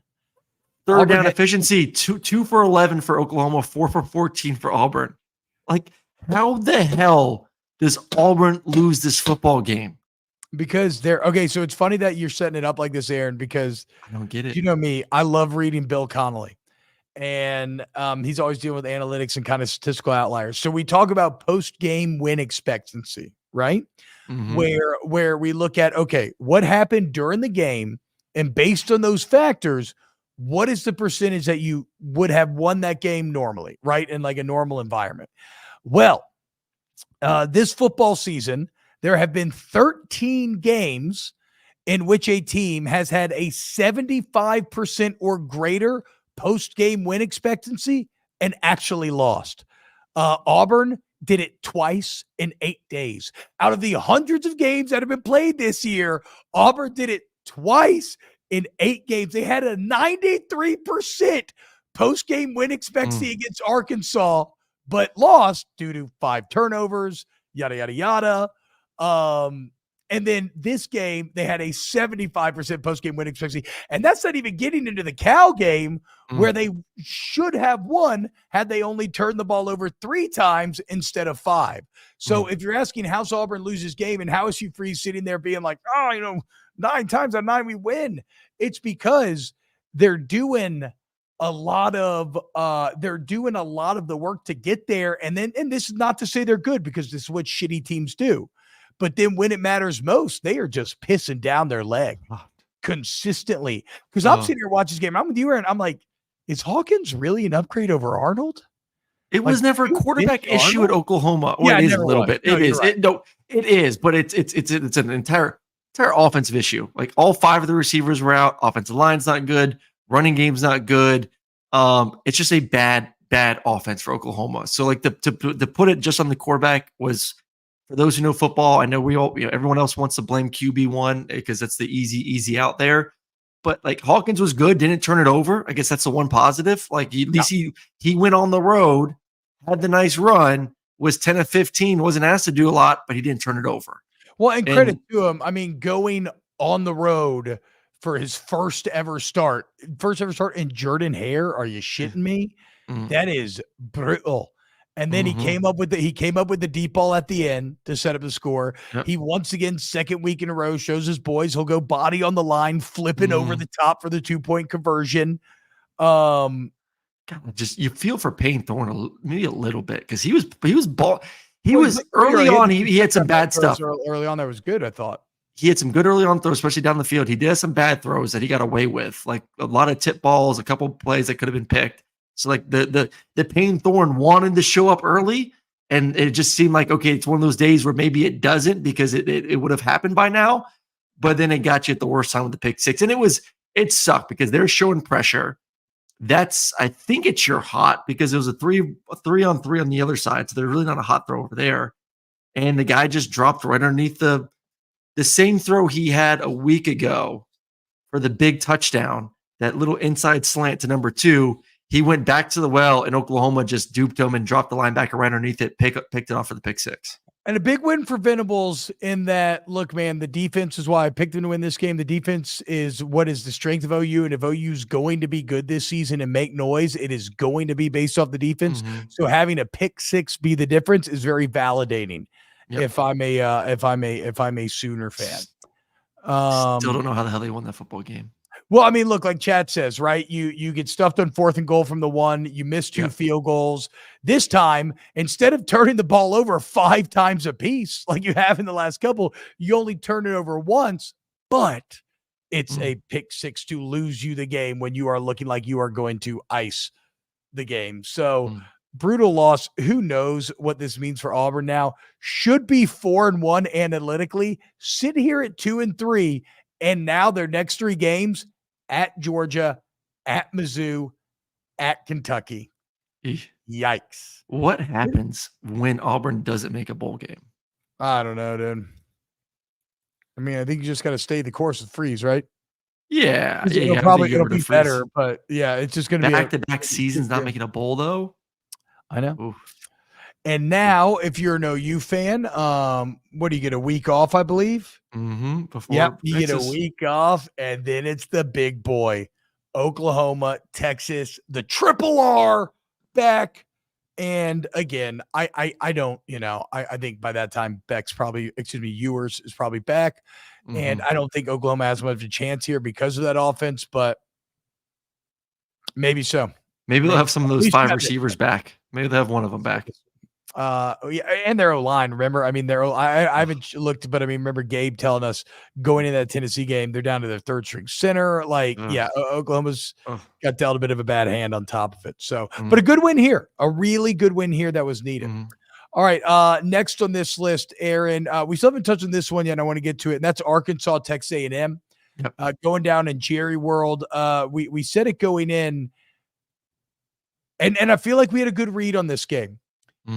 Third down efficiency, 2 for 11 for Oklahoma, 4 for 14 for Auburn. Like, how the hell does Auburn lose this football game? Because they're okay. So it's funny that you're setting it up like this, Aaron, because I don't get it. You know me, I love reading Bill Connolly, and he's always dealing with analytics and kind of statistical outliers. So we talk about post-game win expectancy, right? Where we look at, okay, what happened during the game, and based on those factors, what is the percentage that you would have won that game normally, right? In like a normal environment. Well, this football season, there have been 13 games in which a team has had a 75% or greater post-game win expectancy and actually lost. Auburn did it twice in 8 days. Out of the hundreds of games that have been played this year, Auburn did it twice in 8 games. They had a 93% post-game win expectancy against Arkansas, but lost due to 5 turnovers, yada, yada, yada. And then this game, they had a 75% post-game win expectancy. And that's not even getting into the Cal game where they should have won had they only turned the ball over 3 times instead of 5. So if you're asking how's Auburn lose this game and how is Hugh Freeze sitting there being like, 9 times out of 9 we win, it's because they're doing a lot of the work to get there. And this is not to say they're good, because this is what shitty teams do. But then when it matters most, they are just pissing down their leg consistently. Because I'm sitting here watching this game. I'm with you, Aaron. I'm like, is Hawkins really an upgrade over Arnold? It was never a quarterback issue at Oklahoma. Well, it is a little bit. It is. Right. It is, but it's an entire offensive issue. Like, all 5 of the receivers were out. Offensive line's not good. Running game's not good. It's just a bad offense for Oklahoma. So like to put it just on the quarterback was, for those who know football, I know everyone else wants to blame QB1 because that's the easy out there. But like, Hawkins was good, didn't turn it over. I guess that's the one positive. Like, at least he went on the road, had the nice run, was 10 of 15, wasn't asked to do a lot, but he didn't turn it over. Well, and credit to him. I mean, going on the road for his first ever start in Jordan-Hare. Are you shitting me? That is brutal. And then he came up with the deep ball at the end to set up the score. Yep. He once again, second week in a row, shows his boys he'll go body on the line, flipping over the top for the 2-point conversion. God, just you feel for Payne Thorne maybe a little bit, because he was early on. He had some bad stuff early on. That was good, I thought. He had some good early on throws, especially down the field. He did have some bad throws that he got away with, like a lot of tip balls, a couple of plays that could have been picked. So like the Payne Thorne wanted to show up early, and it just seemed like, okay, it's one of those days where maybe it doesn't, because it would have happened by now, but then it got you at the worst time with the pick 6. And it sucked because they're showing pressure. I think it's your hot, because it was a 3-on-3 on the other side. So they're really not a hot throw over there. And the guy just dropped right underneath the same throw he had a week ago for the big touchdown, that little inside slant to number 2. he went back to the well, and Oklahoma just duped him and dropped the linebacker right underneath it, picked it off for the pick six. And a big win for Venables in that, look, man, the defense is why I picked them to win this game. The defense is what is the strength of OU, and if OU is going to be good this season and make noise, it is going to be based off the defense. Mm-hmm. So having a pick six be the difference is very validating. Yep. If I'm a Sooner fan. Still don't know how the hell they won that football game. Well, I mean, look, like Chad says, right? You get stuffed on 4th and goal from the 1. You miss 2 field goals. This time, instead of turning the ball over 5 times a piece like you have in the last couple, you only turn it over once, but it's a pick six to lose you the game when you are looking like you are going to ice the game. So brutal loss. Who knows what this means for Auburn now? Should be 4-1 analytically, sit here at 2-3, and now their next 3 games at Georgia, at Mizzou, at Kentucky. Yikes. What happens when Auburn doesn't make a bowl game? I don't know, dude. I mean, I think you just got to stay the course with Freeze, right? Yeah. It'll be better, but yeah, it's just going to be back-to-back seasons not making a bowl, though. I know. Oof. And now, if you're an OU fan, what do you get, a week off, I believe? Mm-hmm. Yep, you get a week off, and then it's the big boy. Oklahoma, Texas, the triple R back. And again, I don't, I think by that time Ewers is probably back. Mm-hmm. And I don't think Oklahoma has much of a chance here because of that offense, but maybe so. Maybe they'll have some of those 5 receivers back. Maybe they'll have one of them back. And their O-line, remember? I mean, I haven't looked, but I mean, remember Gabe telling us going into that Tennessee game, they're down to their 3rd string center. Oklahoma's got dealt a bit of a bad hand on top of it. So, but a good win here, a really good win here that was needed. All right. Next on this list, Aaron, we still haven't touched on this one yet, and I want to get to it. And that's Arkansas, Texas A&M, going down in Jerry World. We said it going in, and I feel like we had a good read on this game.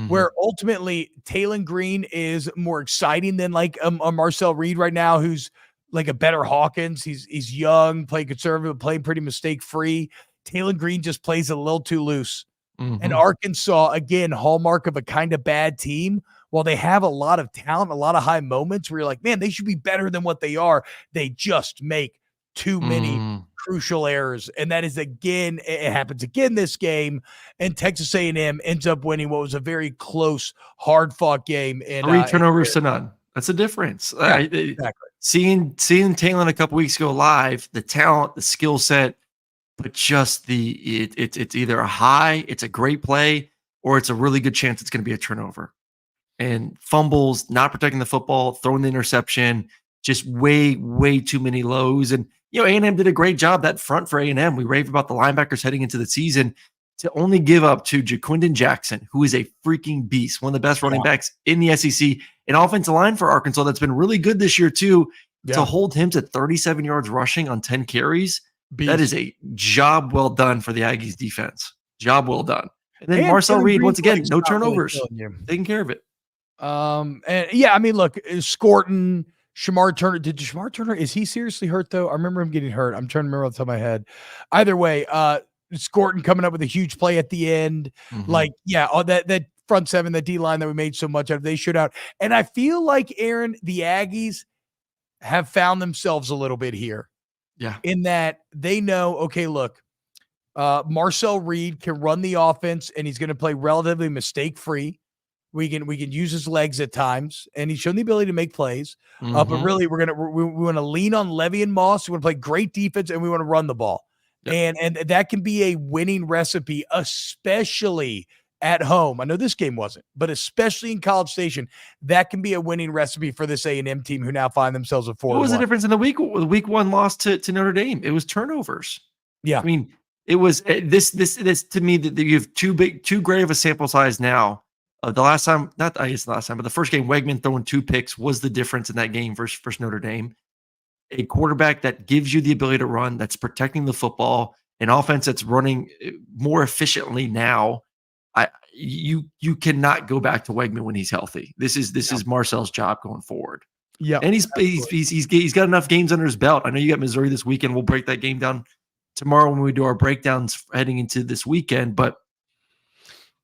Where ultimately Taylon Green is more exciting than like a Marcel Reed right now, who's like a better Hawkins. He's young, playing conservative, playing pretty mistake-free. Taylon Green just plays a little too loose. And Arkansas, again, hallmark of a kind of bad team. While they have a lot of talent, a lot of high moments where you're like, man, they should be better than what they are. They just make too many crucial errors, and that is again, it happens again this game, and Texas A&M ends up winning what was a very close, hard-fought game. And 3 turnovers to none. That's a difference. Yeah, exactly. Seeing Taylon a couple weeks ago live, the talent, the skill set, but just it's either a high, it's a great play, or it's a really good chance it's going to be a turnover. And fumbles, not protecting the football, throwing the interception, just way, way too many lows. And A&M did a great job that front for A&M. We rave about the linebackers heading into the season to only give up to Jaquindon Jackson, who is a freaking beast, one of the best running backs in the SEC, an offensive line for Arkansas that's been really good this year too. To hold him to 37 yards rushing on 10 carries, that is a job well done for the Aggies defense. Job well done. And then Marcel Reed, once again, no turnovers, taking care of it. I mean, look, Scorton, Shamar Turner. Did Shamar Turner, is he seriously hurt though? I remember him getting hurt. I'm trying to remember off the top of my head. Either way, Scorton coming up with a huge play at the end. All that front seven, the D line that we made so much out of, they showed out. And I feel like, Aaron, the Aggies have found themselves a little bit here. Yeah. In that they know, okay, look, Marcel Reed can run the offense and he's going to play relatively mistake-free. We can use his legs at times, and he's shown the ability to make plays. But really, we want to lean on Levy and Moss. We want to play great defense, and we want to run the ball. Yep. And that can be a winning recipe, especially at home. I know this game wasn't, but especially in College Station, that can be a winning recipe for this A&M team who now find themselves at 4-1. What was the difference in the week one loss to Notre Dame? It was turnovers. Yeah, I mean, it was this to me that you have too great of a sample size now. The last time, not I guess the last time, but the first game, Wegman throwing 2 picks was the difference in that game versus Notre Dame. A quarterback that gives you the ability to run, that's protecting the football, an offense that's running more efficiently now. You cannot go back to Wegman when he's healthy. This is Marcel's job going forward. Yeah, and he's got enough games under his belt. I know you got Missouri this weekend. We'll break that game down tomorrow when we do our breakdowns heading into this weekend. But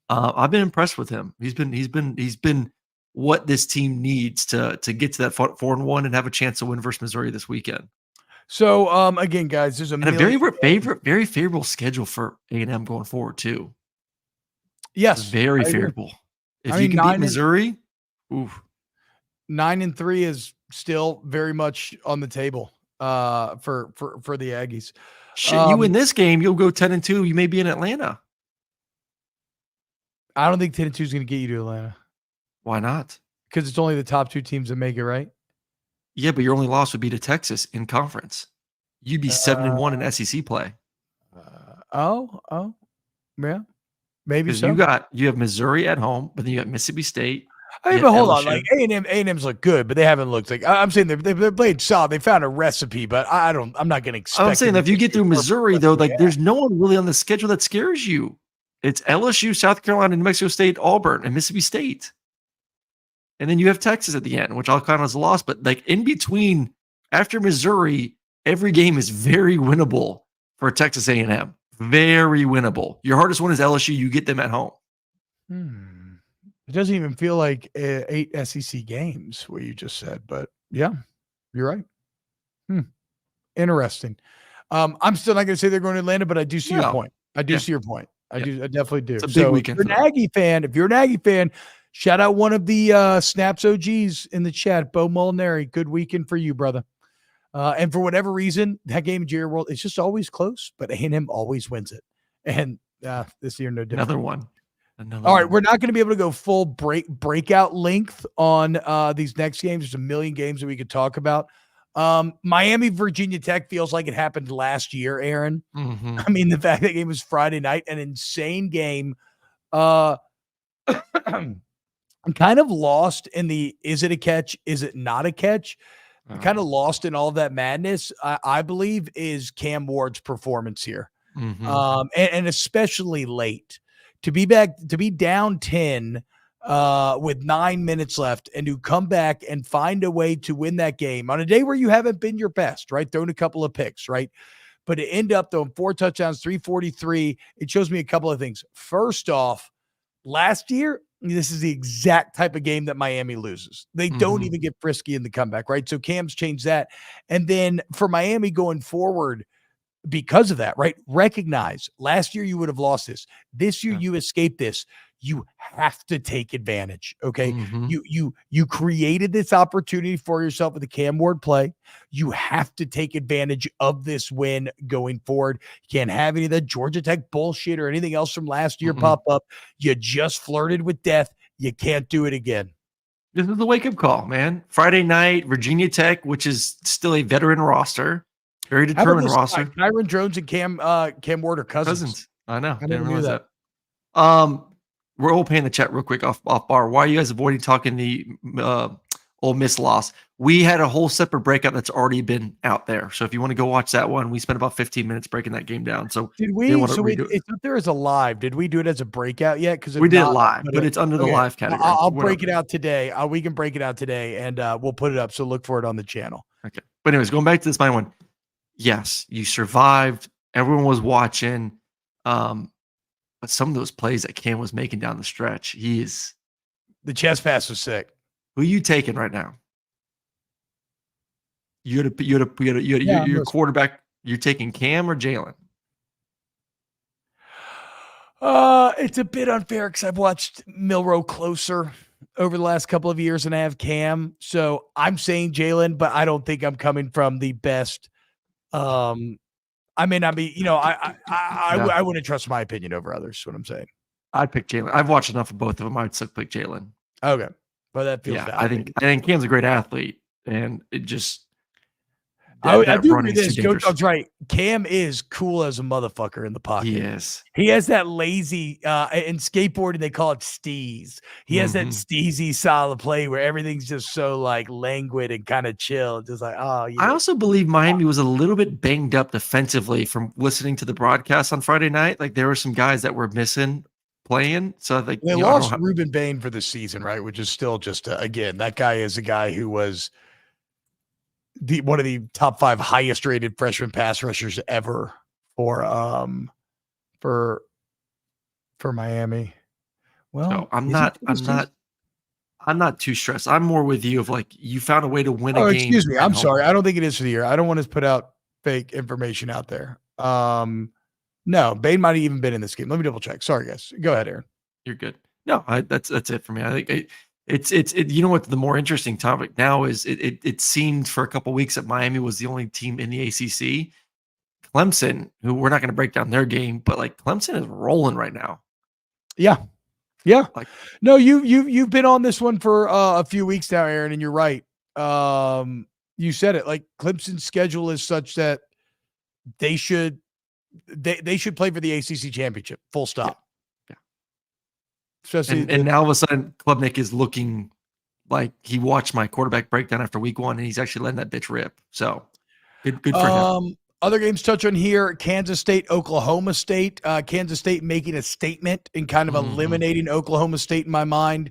I've been impressed with him. He's been what this team needs to get to that 4-1 and have a chance to win versus Missouri this weekend. So again, guys, there's a very favorable schedule for A&M going forward too. Yes, it's very favorable. If you can beat Missouri, 9-3 is still very much on the table for the Aggies. Shit, you win this game, you'll go 10-2. You may be in Atlanta. I don't think 10-2 is going to get you to Atlanta. Why not? Because it's only the top 2 teams that make it, right? Yeah, but your only loss would be to Texas in conference. You'd be 7-1 in SEC play. Yeah, maybe so. You have Missouri at home, but then you got Mississippi State. But hold on, like A&M's look good, but they haven't looked like. I'm saying they've played solid. They found a recipe, but I'm not going to expect. I'm saying that if you get through Missouri, though, like there's no one really on the schedule that scares you. It's LSU, South Carolina, New Mexico State, Auburn, and Mississippi State. And then you have Texas at the end, which I'll count as a loss. But like in between, after Missouri, every game is very winnable for Texas A&M. Very winnable. Your hardest one is LSU. You get them at home. It doesn't even feel like 8 SEC games, what you just said. But yeah, you're right. Interesting. I'm still not going to say they're going to Atlanta, but I do see your point. I see your point. I definitely do. It's a big weekend. If you're an Aggie fan, shout out one of the Snaps OGs in the chat, Bo Molinari. Good weekend for you, brother. And for whatever reason, that game in Jerry World, it's just always close, but A&M always wins it. And this year, no different. Another one. All right, we're not going to be able to go full breakout length on these next games. There's a million games that we could talk about. Miami, Virginia Tech feels like it happened last year, Aaron. Mm-hmm. I mean, the fact that game was Friday night, an insane game. I'm kind of lost in the, is it a catch? Is it not a catch? Kind of lost in all of that madness, I believe, is Cam Ward's performance here. Mm-hmm. And especially late. To be down 10 with 9 minutes left and to come back and find a way to win that game on a day where you haven't been your best, right? Throwing a couple of picks, right? But to end up throwing 4 touchdowns, 343, it shows me a couple of things. First off, last year, this is the exact type of game that Miami loses. They don't even get frisky in the comeback, right? So Cam's changed that. And then for Miami going forward, because of that, right? Recognize last year you would have lost this. This year you escaped this. You have to take advantage. Okay. You created this opportunity for yourself with the Cam Ward play. You have to take advantage of this win going forward. You can't have any of that Georgia Tech bullshit or anything else from last year pop up. You just flirted with death. You can't do it again. This is the wake-up call, man. Friday night, Virginia Tech, which is still a veteran roster. Very determined roster. Kyron Jones and Cam Ward are cousins. I know. I didn't realize that. We're all paying the chat real quick off bar. Why are you guys avoiding talking the Ole Miss loss? We had a whole separate breakout that's already been out there. So if you want to go watch that one, we spent about 15 minutes breaking that game down. So did we? So it's up there as a live. Did we do it as a breakout yet? Because we did it live, but it's under the live category. I'll break it out today. We can break it out today, and we'll put it up. So look for it on the channel. Okay. But anyways, going back to this one. Yes, you survived. Everyone was watching. But some of those plays that Cam was making down the stretch, the chest pass was sick. Who are you taking right now? Your quarterback. You're taking Cam or Jaylen? It's a bit unfair because I've watched Milroe closer over the last couple of years than I have Cam. So I'm saying Jaylen, but I don't think I'm coming from the best. I may not be, I wouldn't trust my opinion over others. Is what I'm saying. I'd pick Jaylen. I've watched enough of both of them. I'd still pick Jaylen. Okay, but that feels valid. I think Cam's a great athlete, and it just. I do agree with this. Joe Dog's right. Cam is cool as a motherfucker in the pocket. He is. He has that lazy, in skateboarding, they call it steez. He has that steezy style of play where everything's just so like languid and kind of chill. Just like, oh, yeah. I also believe Miami was a little bit banged up defensively from listening to the broadcast on Friday night. Like there were some guys that were missing playing. So they lost Ruben Bain for the season, right? Which is still just, again, that guy is a guy who was one of the top 5 highest rated freshman pass rushers ever for Miami. Well, So I'm is he not for the I'm season? not I'm not too stressed. I'm more with you of like you found a way to win a Oh, game excuse me. at I'm home. sorry. I don't think it is for the year. I don't want to put out fake information out there. No, Bane might have even been in this game. Let me double check. Sorry, guys. Go ahead, Aaron. You're good. No, that's it for me. I think it's you know what the more interesting topic now is it seemed for a couple weeks that Miami was the only team in the ACC. Clemson, who we're not going to break down their game, but like Clemson is rolling right now. Yeah. Yeah. Like No, you've been on this one for a few weeks now, Aaron, and you're right. You said it. Like Clemson's schedule is such that they should play for the ACC championship. Full stop. Yeah. Especially and now all of a sudden, Klubnik is looking like he watched my quarterback breakdown after week 1, and he's actually letting that bitch rip. So good for him. Other games touch on here: Kansas State, Oklahoma State. Kansas State making a statement and kind of eliminating Oklahoma State in my mind.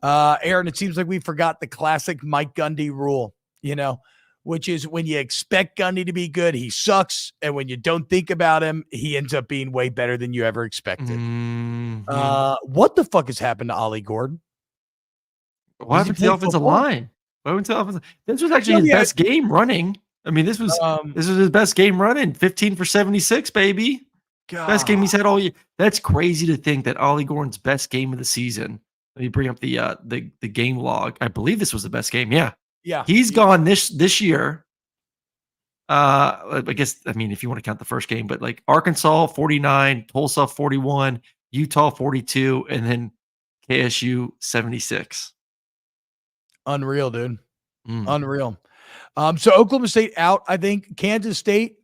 Aaron, it seems like we forgot the classic Mike Gundy rule, which is when you expect Gundy to be good, he sucks. And when you don't think about him, he ends up being way better than you ever expected. What the fuck has happened to Ollie Gordon? What happened to the offensive line? This was actually his best game running. I mean, this was his best game running. 15 for 76, baby. God. Best game he's had all year. That's crazy to think that Ollie Gordon's best game of the season. Let me bring up the game log. I believe this was the best game. Yeah. He's gone this year. I guess, I mean, if you want to count the first game, but like Arkansas 49, Tulsa 41, Utah 42, and then KSU 76. Unreal, dude. Unreal. So Oklahoma State out, I think. Kansas State,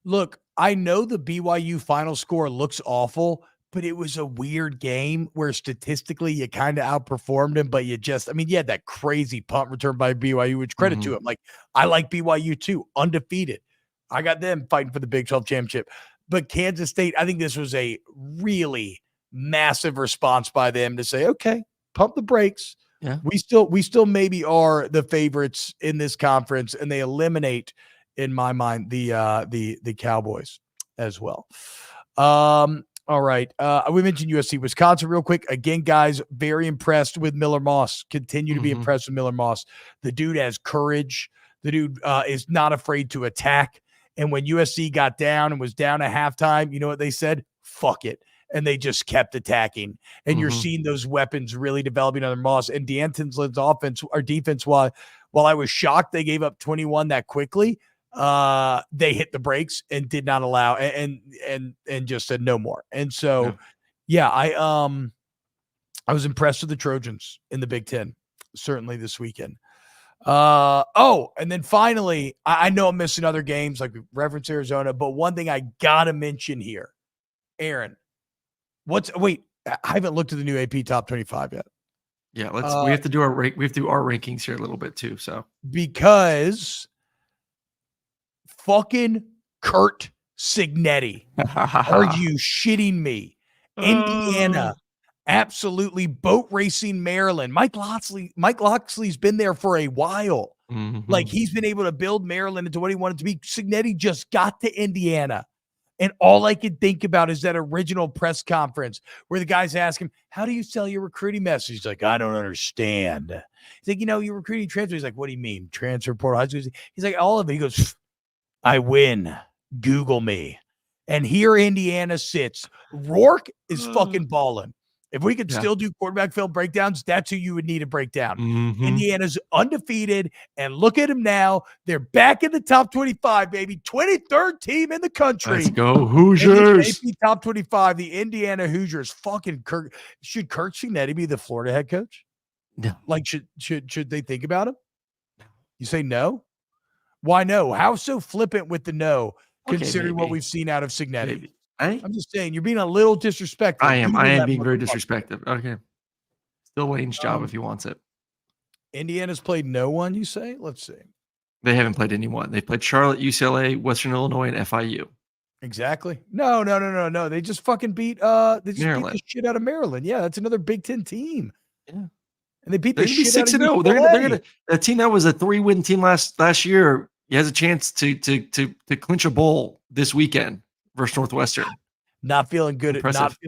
look, I know the BYU final score looks awful, but it was a weird game where statistically you kind of outperformed him, but you had that crazy punt return by BYU, which credit to him. Like, I like BYU too, undefeated. I got them fighting for the Big 12 championship. But Kansas State, I think this was a really massive response by them to say, okay, pump the brakes. Yeah. We still maybe are the favorites in this conference, and they eliminate, in my mind, the Cowboys as well. All right. We mentioned USC, Wisconsin real quick. Again, guys, very impressed with Miller Moss. Continue to be impressed with Miller Moss. The dude has courage. The dude is not afraid to attack. And when USC got down and was down at halftime, you know what they said? Fuck it. And they just kept attacking. And you're seeing those weapons really developing under Moss. And D'Anton's offense or defense, while I was shocked they gave up 21 that quickly, they hit the brakes and did not allow and just said no more. And so, I was impressed with the Trojans in the Big Ten, certainly this weekend. And then finally, I know I'm missing other games like we reference Arizona, but one thing I gotta mention here, Aaron. I haven't looked at the new AP Top 25 yet. Yeah, we have to do our rankings here a little bit too. So because fucking Kurt Signetti, are you shitting me? Indiana, absolutely boat racing Maryland. Mike Loxley's been there for a while. Like he's been able to build Maryland into what he wanted to be. Signetti just got to Indiana. And all I could think about is that original press conference where the guys ask him, how do you sell your recruiting message? He's like, I don't understand. He's like, you're recruiting transfer. He's like, what do you mean? Transfer portal? He's like, all of it. He goes, I win. Google me. And here Indiana sits. Rourke is fucking balling. If we could still do quarterback film breakdowns, that's who you would need to break down. Indiana's undefeated, and look at them now. They're back in the top 25, baby. 23rd team in the country. Let's go, Hoosiers. AP top 25, the Indiana Hoosiers. Fucking Kirk. Should Kurt Signetti be the Florida head coach? No. Like, should they think about him? You say no? Why no? How so flippant with the no, considering what we've seen out of Signetti? I'm just saying, you're being a little disrespectful. I am being very disrespectful. Okay. Still Wayne's job if he wants it. Indiana's played no one, you say? Let's see. They haven't played anyone. They played Charlotte, UCLA, Western Illinois, and FIU. Exactly. No. They just fucking beat beat the shit out of Maryland. Yeah, that's another Big Ten team. Yeah. And they beat the shit out of UCLA. They're gonna a team that was a 3-win team last year. He has a chance to clinch a bowl this weekend versus Northwestern. Not feeling good. Impressive.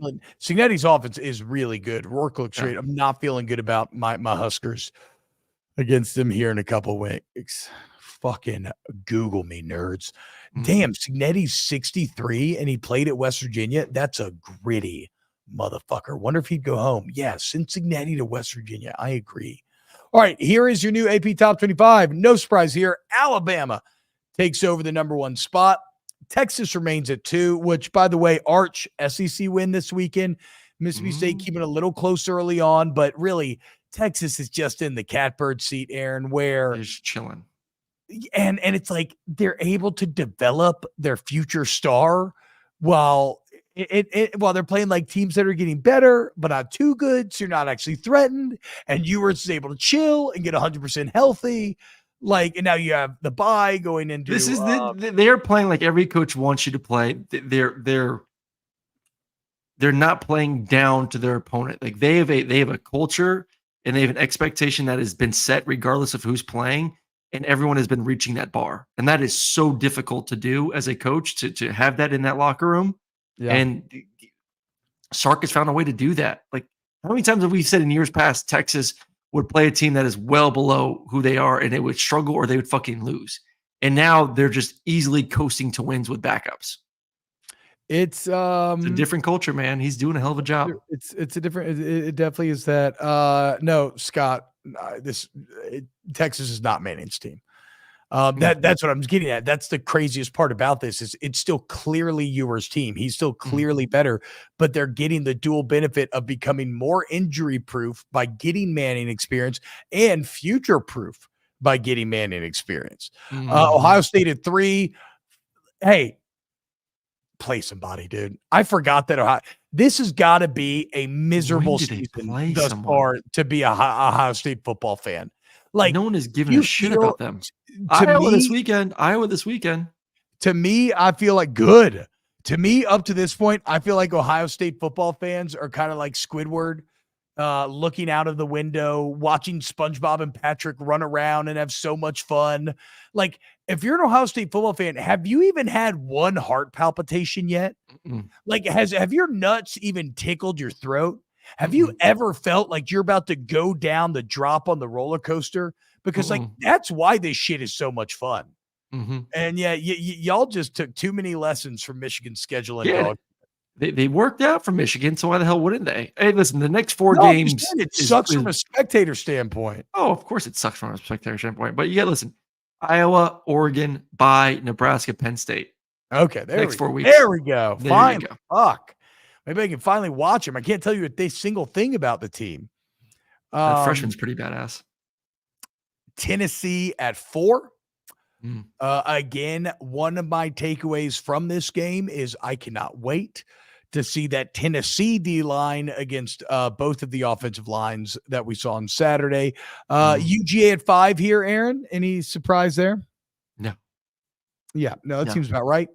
Cignetti's offense is really good. Rourke looks Yeah. great. I'm not feeling good about my Huskers against them here in a couple weeks. Fucking Google me, nerds. Damn, Cignetti's 63 and he played at West Virginia. That's a gritty motherfucker. Wonder if he'd go home. Yeah, send Cignetti to West Virginia. I agree. All right, here is your new AP Top 25. No surprise here. Alabama takes over the number 1 spot. Texas remains at 2, which, by the way, Arch SEC win this weekend. Mississippi State keeping a little close early on, but really, Texas is just in the catbird seat, Aaron, where they're just chilling. And it's like they're able to develop their future star while while they're playing like teams that are getting better, but not too good. So you're not actually threatened. And Ewers is able to chill and get 100% healthy. Like, and now you have the bye going into this is they're playing like every coach wants you to play. They're not playing down to their opponent. Like they have a culture and they have an expectation that has been set regardless of who's playing, and everyone has been reaching that bar. And that is so difficult to do as a coach to have that in that locker room. Yeah. And Sark has found a way to do that. Like, how many times have we said in years past Texas would play a team that is well below who they are and they would struggle or they would fucking lose. And now they're just easily coasting to wins with backups. It's a different culture, man. He's doing a hell of a job. It's a different, it definitely is that. No, Scott, Texas is not Manning's team. That's what I'm getting at. That's the craziest part about this is it's still clearly Ewers' team. He's still clearly better, but they're getting the dual benefit of becoming more injury proof by getting Manning experience and future proof by getting Manning experience. Ohio State at 3. Hey, play somebody, dude. I forgot that this has got to be a miserable season thus far to be a Ohio State football fan. Like, no one is giving a shit about them. Iowa this weekend. To me, I feel like good. To me, up to this point, I feel like Ohio State football fans are kind of like Squidward, looking out of the window, watching SpongeBob and Patrick run around and have so much fun. Like, if you're an Ohio State football fan, have you even had one heart palpitation yet? Like, have your nuts even tickled your throat? Have you ever felt like you're about to go down the drop on the roller coaster? Because like, that's why this shit is so much fun. And yeah, y'all just took too many lessons from Michigan's scheduling. Yeah, they worked out from Michigan, so why the hell wouldn't they? Hey, listen, the next 4 games, it sucks from a spectator standpoint. Oh, of course it sucks from a spectator standpoint. But you got to listen, Iowa, Oregon, bye, Nebraska, Penn State. Okay, next 4 weeks. There we go. Fine. Fuck. Maybe I can finally watch him. I can't tell you a single thing about the team. That freshman's pretty badass. Tennessee at 4. Again, one of my takeaways from this game is I cannot wait to see that Tennessee D-line against both of the offensive lines that we saw on Saturday. UGA at 5 here, Aaron. Any surprise there? No. Yeah, no, that seems about right.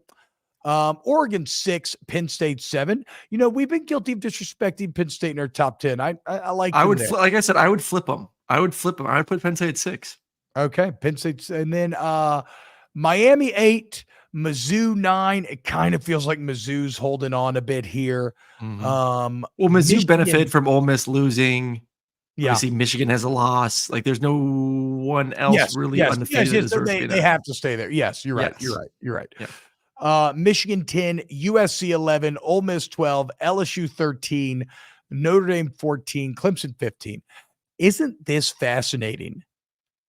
Oregon 6, Penn State 7. You know, we've been guilty of disrespecting Penn State in our top 10. I like. I would, like I said, I would flip them. I would put Penn State at 6. Okay, Penn State, and then Miami 8, Mizzou 9. It kind of feels like Mizzou's holding on a bit here. Well, Mizzou benefit from Ole Miss losing. Yeah, obviously Michigan has a loss. Like, there's no one else undefeated. Yes, they have to stay there. Yes, you're right. You're right. Yeah. Michigan 10, USC 11, Ole Miss 12, LSU 13, Notre Dame 14, Clemson 15. Isn't this fascinating?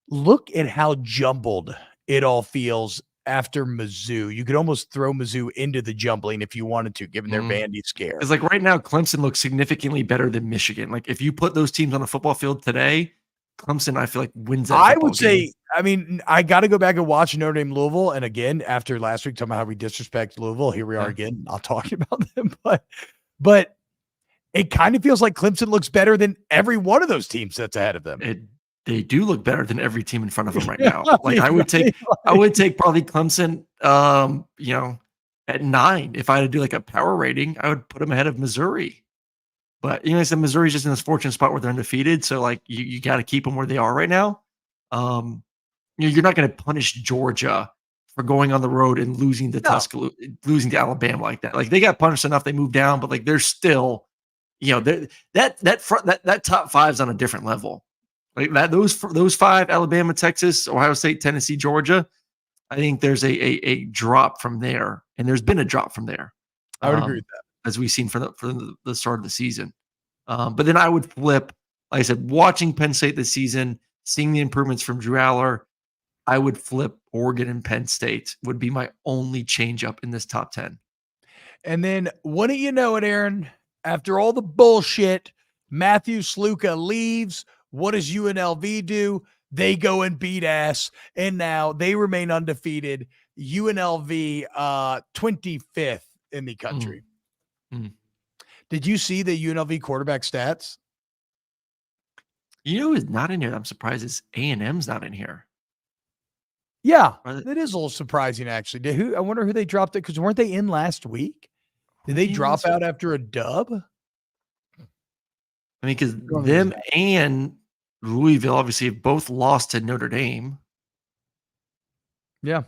Look at how jumbled it all feels after Mizzou. You could almost throw Mizzou into the jumbling if you wanted to, given their Vandy scare. It's like right now, Clemson looks significantly better than Michigan. Like, if you put those teams on a football field today, Clemson, I feel like, wins that. I would say, I mean, I got to go back and watch Notre Dame Louisville. And again, after last week, talking about how we disrespect Louisville, here we are again, not talking about them. But it kind of feels like Clemson looks better than every one of those teams that's ahead of them. They do look better than every team in front of them right now. Like, I would take probably Clemson, at 9. If I had to do like a power rating, I would put them ahead of Missouri. But, I said Missouri's just in this fortunate spot where they're undefeated. So, like, you got to keep them where they are right now. You're not going to punish Georgia for going on the road and losing to Tuscaloosa, losing to Alabama like that. Like they got punished enough, they moved down, but like they're still, that top five's on a different level. Like that, those five: Alabama, Texas, Ohio State, Tennessee, Georgia. I think there's a drop from there, and there's been a drop from there. I would agree with that, as we've seen for the start of the season. But then I would flip, like I said, watching Penn State this season, seeing the improvements from Drew Aller, I would flip Oregon and Penn State would be my only change up in this top 10. And then, wouldn't you know it, Aaron? After all the bullshit, Matthew Sluka leaves. What does UNLV do? They go and beat ass, and now they remain undefeated. UNLV 25th in the country. Did you see the UNLV quarterback stats? You know who's not in here? I'm surprised is A&M's not in here. Yeah, it is a little surprising, actually. I wonder who they dropped it, because weren't they in last week? Did they drop out after a dub? I mean, because them and Louisville obviously have both lost to Notre Dame. Yeah.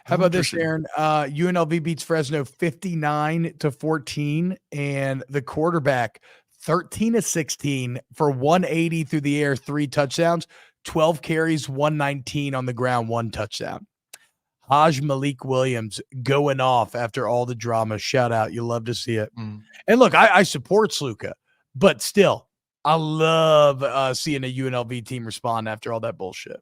How about this, Aaron? UNLV beats Fresno 59-14, and the quarterback 13-16 for 180 through the air, 3 touchdowns, 12 carries, 119 on the ground, 1 touchdown. Haj Malik Williams going off after all the drama. Shout out. You love to see it. And look, I support Sluka, but still, I love seeing a UNLV team respond after all that bullshit.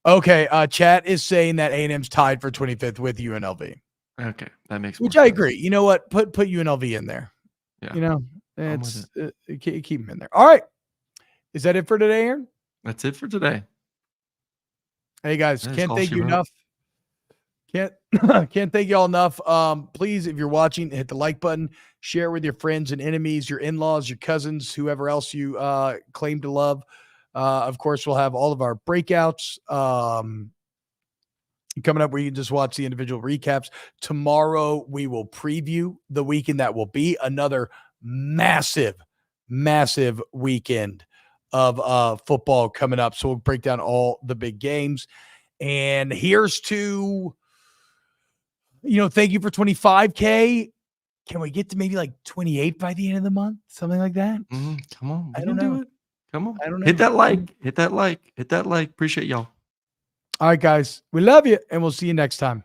Okay, chat is saying that A&M's tied for 25th with UNLV. Okay, that makes which more I sense. agree. You know what? Put UNLV in there. Yeah. You know, it's keep them in there. All right. Is that it for today, Aaron? That's it for today. Hey guys, can't thank you enough. Can't thank you all enough. Please, if you're watching, hit the like button, share with your friends and enemies, your in-laws, your cousins, whoever else you claim to love. Of course, we'll have all of our breakouts coming up where you can just watch the individual recaps. Tomorrow, we will preview the weekend that will be another massive weekend of football coming up. So we'll break down all the big games. And here's to, thank you for 25K. Can we get to maybe like 28 by the end of the month? Something like that? Come on. I don't know. Do it. Come on. I don't know. Hit that like. Appreciate y'all. All right, guys. We love you, and we'll see you next time.